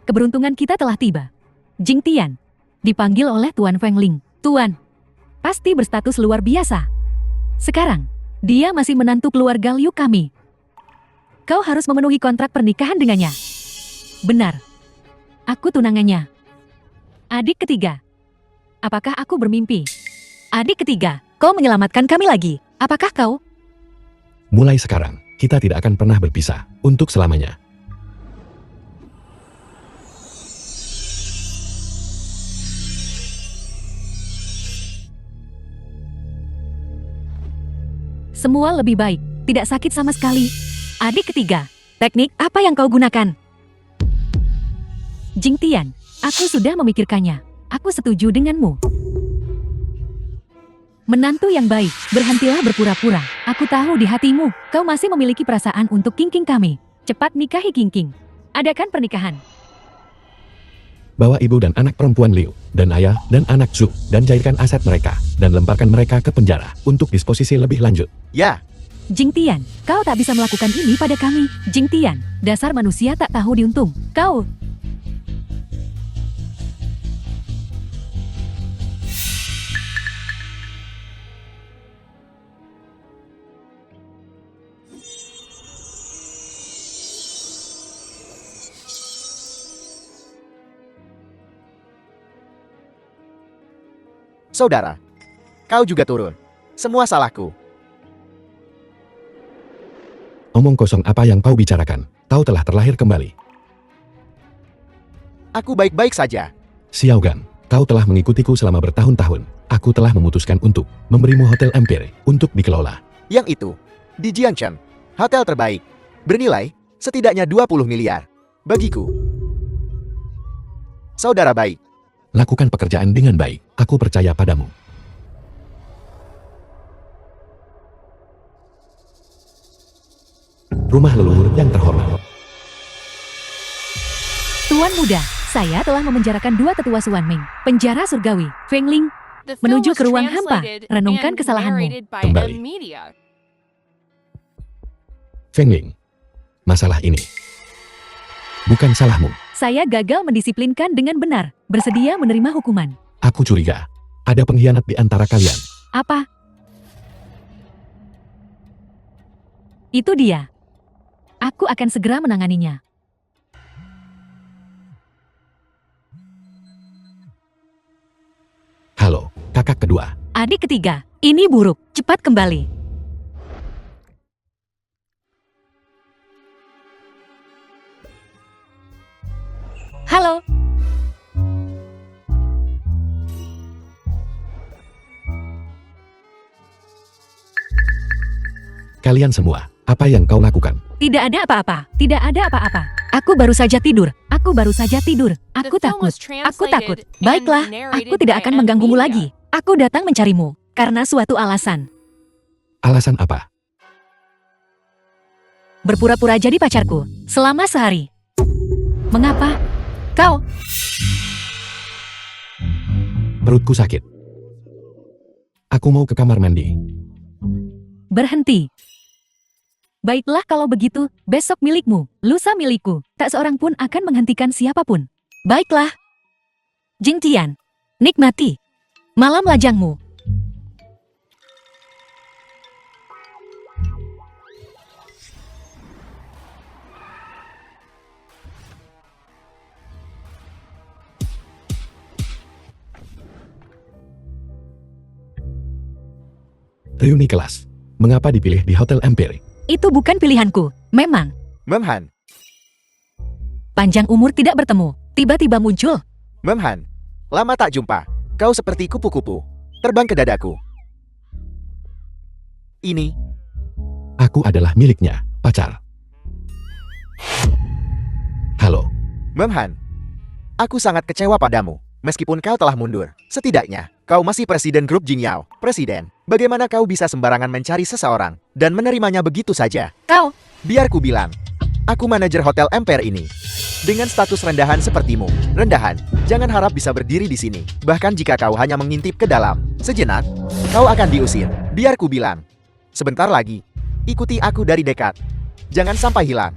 Keberuntungan kita telah tiba. Jing Tian dipanggil oleh Tuan Fengling. Tuan, pasti berstatus luar biasa. Sekarang, dia masih menantu keluarga Liu kami. Kau harus memenuhi kontrak pernikahan dengannya. Benar. Aku tunangannya. Adik ketiga. Apakah aku bermimpi? Adik ketiga, kau menyelamatkan kami lagi. Apakah kau?
Mulai sekarang, kita tidak akan pernah berpisah untuk selamanya.
Semua lebih baik, tidak sakit sama sekali. Adik ketiga, teknik apa yang kau gunakan? Jing Tian, aku sudah memikirkannya. Aku setuju denganmu. Menantu yang baik, berhentilah berpura-pura. Aku tahu di hatimu, kau masih memiliki perasaan untuk King kami. Cepat nikahi King. Adakan pernikahan.
Bawa ibu dan anak perempuan Liu, dan ayah dan anak Zhu, dan cairkan aset mereka, dan lemparkan mereka ke penjara untuk disposisi lebih lanjut.
ya,
Jing Tian, kau tak bisa melakukan ini pada kami. Jing Tian, dasar manusia tak tahu diuntung. Kau...
saudara. Kau juga turun. Semua salahku.
Omong kosong apa yang kau bicarakan? Kau telah terlahir kembali.
Aku baik-baik saja.
Xiao Gan, kau telah mengikutiku selama bertahun-tahun. Aku telah memutuskan untuk memberimu Hotel Empire untuk dikelola.
Yang itu, di Jianshan, hotel terbaik. Bernilai setidaknya 20 miliar. Bagiku. Saudara baik.
Lakukan pekerjaan dengan baik. Aku percaya padamu. Rumah leluhur yang terhormat.
Tuan Muda, saya telah memenjarakan dua tetua Xuanming. Penjara surgawi, Fengling.
The film
Menuju
was
ke ruang hampa,
translated
renungkan
and
kesalahanmu.
narrated by
Kembali.
M Media.
Fengling, masalah ini bukan salahmu.
Saya gagal mendisiplinkan dengan benar. Bersedia menerima hukuman.
Aku curiga ada pengkhianat di antara kalian.
Apa? Itu dia. Aku akan segera menanganinya.
Halo, kakak kedua.
Adik ketiga, ini buruk. Cepat kembali. Halo.
Kalian semua, apa yang kau lakukan?
Tidak ada apa-apa. Tidak ada apa-apa. Aku baru saja tidur. Aku baru saja tidur. Aku
The film
takut.
was
Aku takut.
translated and
Baiklah,
narrated
aku tidak
by
akan
M
mengganggumu
Media.
lagi. Aku datang mencarimu karena suatu alasan.
Alasan apa?
berpura-pura jadi pacarku selama sehari. Mengapa? Kau...
Perutku sakit. Aku mau ke kamar mandi.
Berhenti. Baiklah kalau begitu, besok milikmu, lusa milikku. Tak seorang pun akan menghentikan siapapun. Baiklah. Jing Tian, nikmati malam lajangmu.
Reuni kelas. Mengapa dipilih di Hotel Empire?
Itu bukan pilihanku, memang.
Memhan,
Panjang umur tidak bertemu, tiba-tiba muncul.
Memhan, lama tak jumpa. Kau seperti kupu-kupu, terbang ke dadaku. Ini,
Aku adalah miliknya, pacar. Halo.
Memhan, aku sangat kecewa padamu. Meskipun kau telah mundur, setidaknya kau masih presiden grup Jingyao. Presiden, bagaimana kau bisa sembarangan mencari seseorang dan menerimanya begitu saja?
Kau,
Biar ku bilang, aku manajer Hotel Empire ini. Dengan status rendahan sepertimu, rendahan, jangan harap bisa berdiri di sini. Bahkan jika kau hanya mengintip ke dalam, sejenak, kau akan diusir. Biar ku bilang, sebentar lagi, ikuti aku dari dekat. Jangan sampai hilang.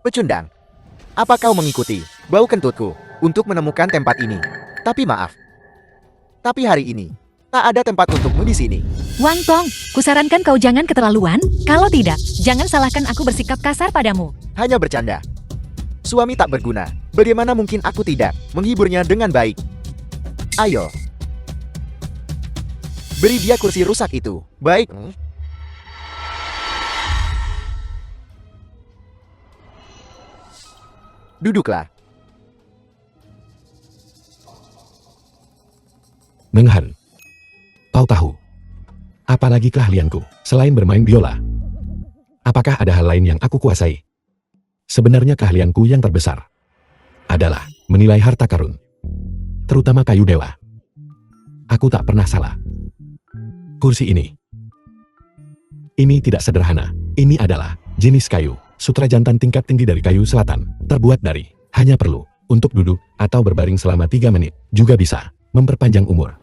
Pecundang, apa kau mengikuti bau kentutku untuk menemukan tempat ini? Tapi maaf, tapi hari ini tak ada tempat untukmu di sini.
Wang Tong, kusarankan kau jangan keterlaluan. Kalau tidak, jangan salahkan aku bersikap kasar padamu.
Hanya bercanda. Suami tak berguna. Bagaimana mungkin aku tidak menghiburnya dengan baik? Ayo, beri dia kursi rusak itu. Baik. Duduklah.
Menghan. Kau tahu. Apalagi keahlianku, selain bermain biola. Apakah ada hal lain yang aku kuasai? Sebenarnya keahlianku yang terbesar adalah menilai harta karun. Terutama kayu dewa. Aku tak pernah salah. Kursi ini. Ini tidak sederhana. Ini adalah jenis kayu. Sutra jantan tingkat tinggi dari kayu selatan, terbuat dari, hanya perlu, untuk duduk, atau berbaring selama 3 menit, juga bisa, memperpanjang umur.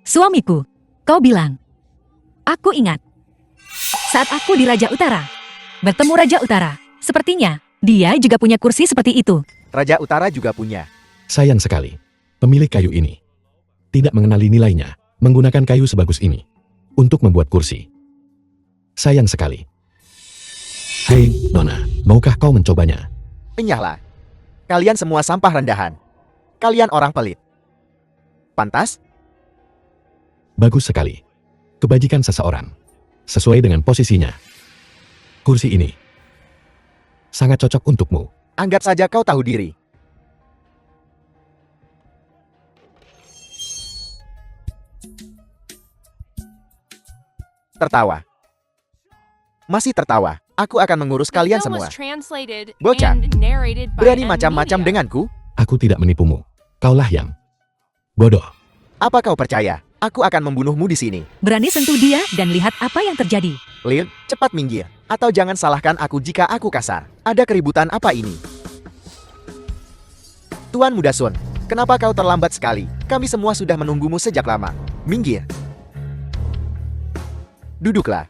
Suamiku, kau bilang. Aku ingat. Saat aku di Raja Utara, bertemu Raja Utara, sepertinya, dia juga punya kursi seperti itu.
Raja Utara juga punya.
Sayang sekali, pemilik kayu ini tidak mengenali nilainya, menggunakan kayu sebagus ini, untuk membuat kursi. Sayang sekali. Hei, Nona, maukah kau mencobanya?
Enyahlah. Kalian semua sampah rendahan. Kalian orang pelit. Pantas?
Bagus sekali. Kebajikan seseorang. Sesuai dengan posisinya. Kursi ini sangat cocok untukmu.
Anggap saja kau tahu diri. Tertawa. Masih tertawa. Aku akan mengurus
The
kalian
film
semua.
was translated
Bocah,
and narrated by
Berani
N
macam-macam
Media.
denganku?
Aku tidak menipumu. Kaulah yang bodoh.
Apa kau percaya? Aku akan membunuhmu di sini.
Berani sentuh dia dan lihat apa yang terjadi.
Lin, cepat minggir. Atau jangan salahkan aku jika aku kasar. Ada keributan apa ini? Tuan Muda Sun, kenapa kau terlambat sekali? Kami semua sudah menunggumu sejak lama. Minggir. Duduklah.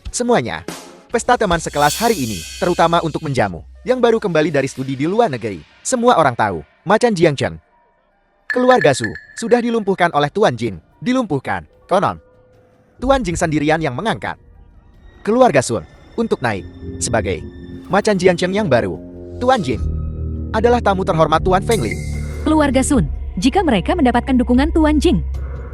Semuanya. Pesta teman sekelas hari ini, terutama untuk menjamu, yang baru kembali dari studi di luar negeri. Semua orang tahu, Macan Jiangchen. Keluarga Su, sudah dilumpuhkan oleh Tuan Jing. Dilumpuhkan, konon. Tuan Jing sendirian yang mengangkat keluarga Sun untuk naik sebagai Macan Jiangchen yang baru. Tuan Jing adalah tamu terhormat Tuan Feng Lin.
Keluarga Sun, jika mereka mendapatkan dukungan Tuan Jing,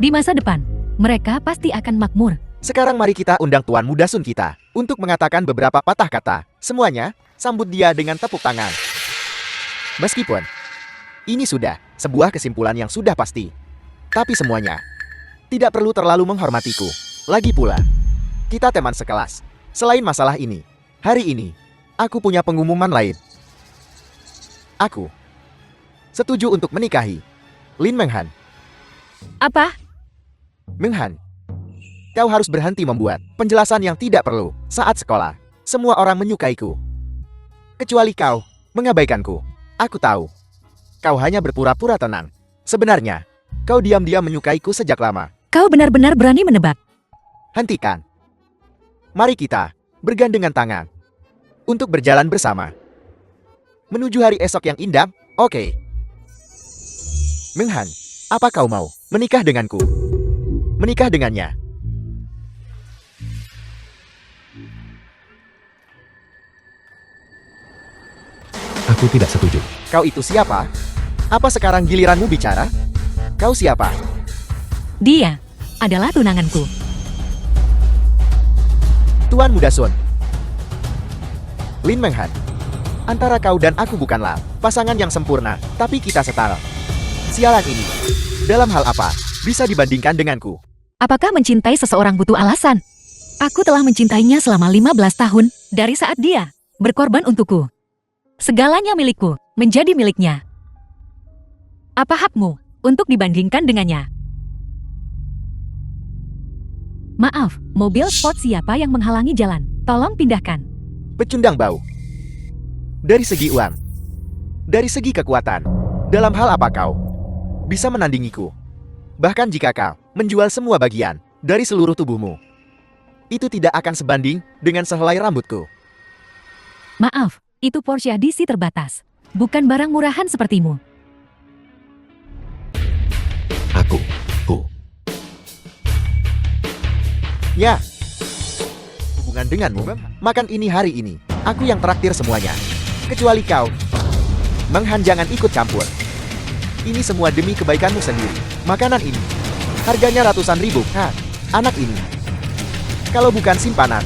di masa depan, mereka pasti akan makmur.
Sekarang mari kita undang Tuan Muda Sun kita untuk mengatakan beberapa patah kata. Semuanya, sambut dia dengan tepuk tangan. Meskipun ini sudah sebuah kesimpulan yang sudah pasti, tapi semuanya tidak perlu terlalu menghormatiku. Lagi pula, kita teman sekelas. Selain masalah ini, hari ini, aku punya pengumuman lain. Aku setuju untuk menikahi Lin Menghan.
Apa?
Menghan, kau harus berhenti membuat penjelasan yang tidak perlu saat sekolah. Semua orang menyukaiku. Kecuali kau, mengabaikanku. Aku tahu. Kau hanya berpura-pura tenang. Sebenarnya, kau diam-diam menyukaiku sejak lama.
Kau benar-benar berani menebak.
Hentikan. Mari kita bergandengan tangan untuk berjalan bersama menuju hari esok yang indah. Oke. Menghan, apa kau mau menikah denganku? Menikah dengannya.
Aku tidak setuju.
Kau itu siapa? Apa sekarang giliranmu bicara? Kau siapa?
Dia adalah tunanganku.
Tuan Muda Sun. Lin Menghan. Antara kau dan aku bukanlah pasangan yang sempurna, tapi kita setara. Sialan ini, dalam hal apa, bisa dibandingkan denganku?
Apakah mencintai seseorang butuh alasan? Aku telah mencintainya selama 15 tahun, dari saat dia berkorban untukku. Segalanya milikku, menjadi miliknya. Apa hakmu untuk dibandingkan dengannya? Maaf, mobil sport siapa yang menghalangi jalan? Tolong pindahkan.
Pecundang bau. Dari segi uang, dari segi kekuatan, dalam hal apa kau bisa menandingiku? Bahkan jika kau menjual semua bagian dari seluruh tubuhmu, itu tidak akan sebanding dengan sehelai rambutku.
Maaf, itu Porsche edisi terbatas. Bukan barang murahan sepertimu.
Aku.
Ya, hubungan denganmu, makan ini hari ini, aku yang traktir semuanya. Kecuali kau. Menghan, jangan ikut campur. Ini semua demi kebaikanmu sendiri. Makanan ini, harganya ratusan ribu. Anak ini, kalau bukan simpanan,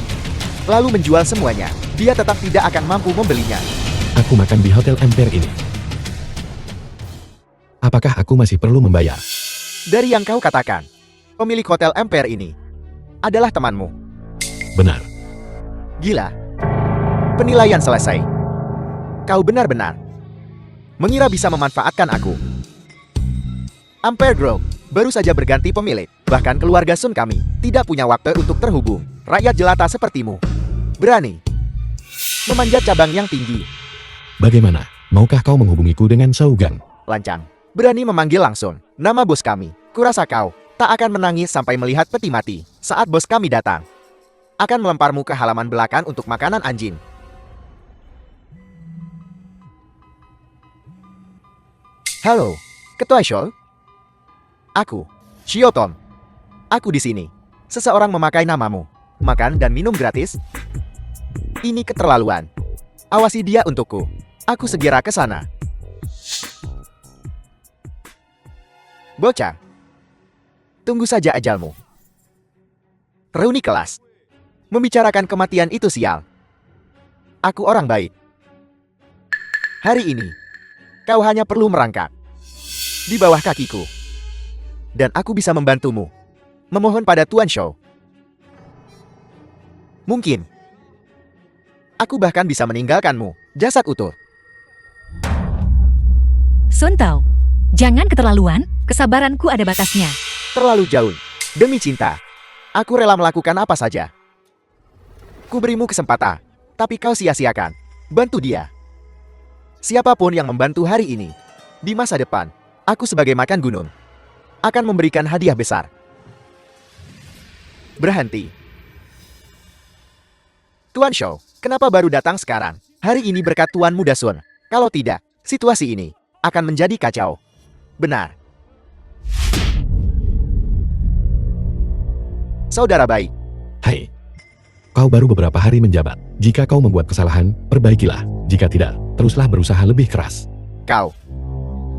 lalu menjual semuanya, dia tetap tidak akan mampu membelinya.
Aku makan di Hotel Empire ini. Apakah aku masih perlu membayar?
Dari yang kau katakan, pemilik Hotel Empire ini adalah temanmu.
Benar.
Gila. Penilaian selesai. Kau benar-benar mengira bisa memanfaatkan aku. Empire Group baru saja berganti pemilik. Bahkan keluarga Sun kami tidak punya waktu untuk terhubung. Rakyat jelata sepertimu berani memanjat cabang yang tinggi.
Bagaimana? Maukah kau menghubungiku dengan Saugan?
Lancang. Berani memanggil langsung nama bos kami. Kurasa kau tak akan menangis sampai melihat peti mati saat bos kami datang. Akan melemparmu ke halaman belakang untuk makanan anjing. Halo, Ketua Shol. Aku, Shioton. Aku di sini. Seseorang memakai namamu. Makan dan minum gratis. Ini keterlaluan. Awasi dia untukku. Aku segera ke sana. Bocah. Tunggu saja ajalmu. Reuni kelas. Membicarakan kematian itu sial. Aku orang baik. Hari ini, kau hanya perlu merangkak di bawah kakiku. Dan aku bisa membantumu. Memohon pada Tuan Shou. Mungkin. Aku bahkan bisa meninggalkanmu, jasad utuh.
Sun Tao, jangan keterlaluan, kesabaranku ada batasnya.
Terlalu jauh. Demi cinta, aku rela melakukan apa saja. Ku berimu kesempatan, tapi kau sia-siakan. Bantu dia. Siapapun yang membantu hari ini, di masa depan, aku sebagai makan gunung, akan memberikan hadiah besar. Berhenti. Tuan Shou, kenapa baru datang sekarang? Hari ini berkat Tuan Muda Sun. Kalau tidak, situasi ini akan menjadi kacau. Benar. Saudara baik.
Hai. Kau baru beberapa hari menjabat. Jika kau membuat kesalahan, perbaikilah. Jika tidak, teruslah berusaha lebih keras.
Kau,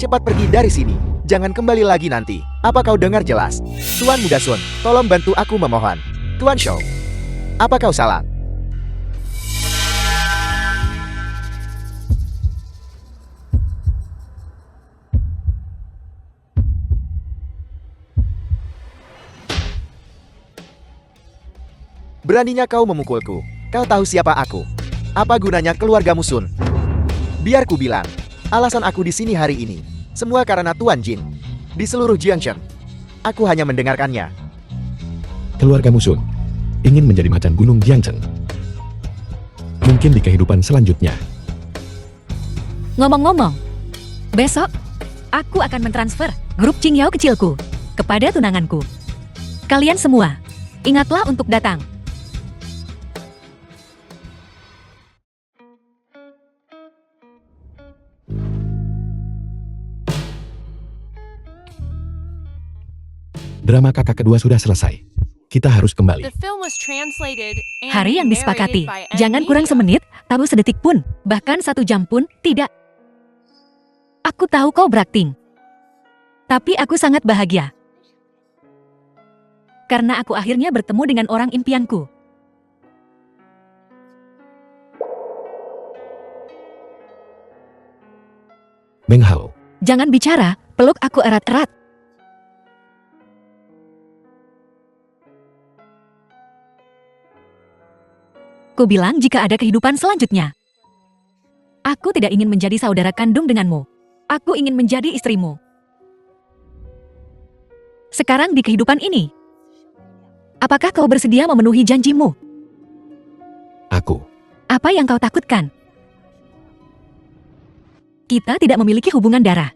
cepat pergi dari sini. Jangan kembali lagi nanti. Apa kau dengar jelas? Tuan Muda Sun, tolong bantu aku memohon. Tuan Shou, apa kau salah? Beraninya kau memukulku. Kau tahu siapa aku? Apa gunanya keluargamu Sun? Biar ku bilang, alasan aku di sini hari ini, semua karena Tuan Jin. Di seluruh Jiangchen, Aku hanya mendengarkannya.
Keluargamu Sun ingin menjadi macan gunung Jiangcheng. Mungkin di kehidupan selanjutnya.
Ngomong-ngomong, besok aku akan mentransfer grup Jingyao kecilku kepada tunanganku. Kalian semua, ingatlah untuk datang.
Drama kakak kedua sudah selesai. Kita harus kembali.
The film was translated and
Hari yang
narrated
disepakati,
by
jangan kurang
Media.
semenit, tahu sedetik pun, bahkan 1 jam pun, tidak. Aku tahu kau berakting. Tapi aku sangat bahagia. Karena aku akhirnya bertemu dengan orang impianku.
Meng Hao,
Jangan bicara, peluk aku erat-erat. Ku bilang jika ada kehidupan selanjutnya. Aku tidak ingin menjadi saudara kandung denganmu. Aku ingin menjadi istrimu. Sekarang di kehidupan ini, apakah kau bersedia memenuhi janjimu?
aku.
Apa yang kau takutkan? Kita tidak memiliki hubungan darah.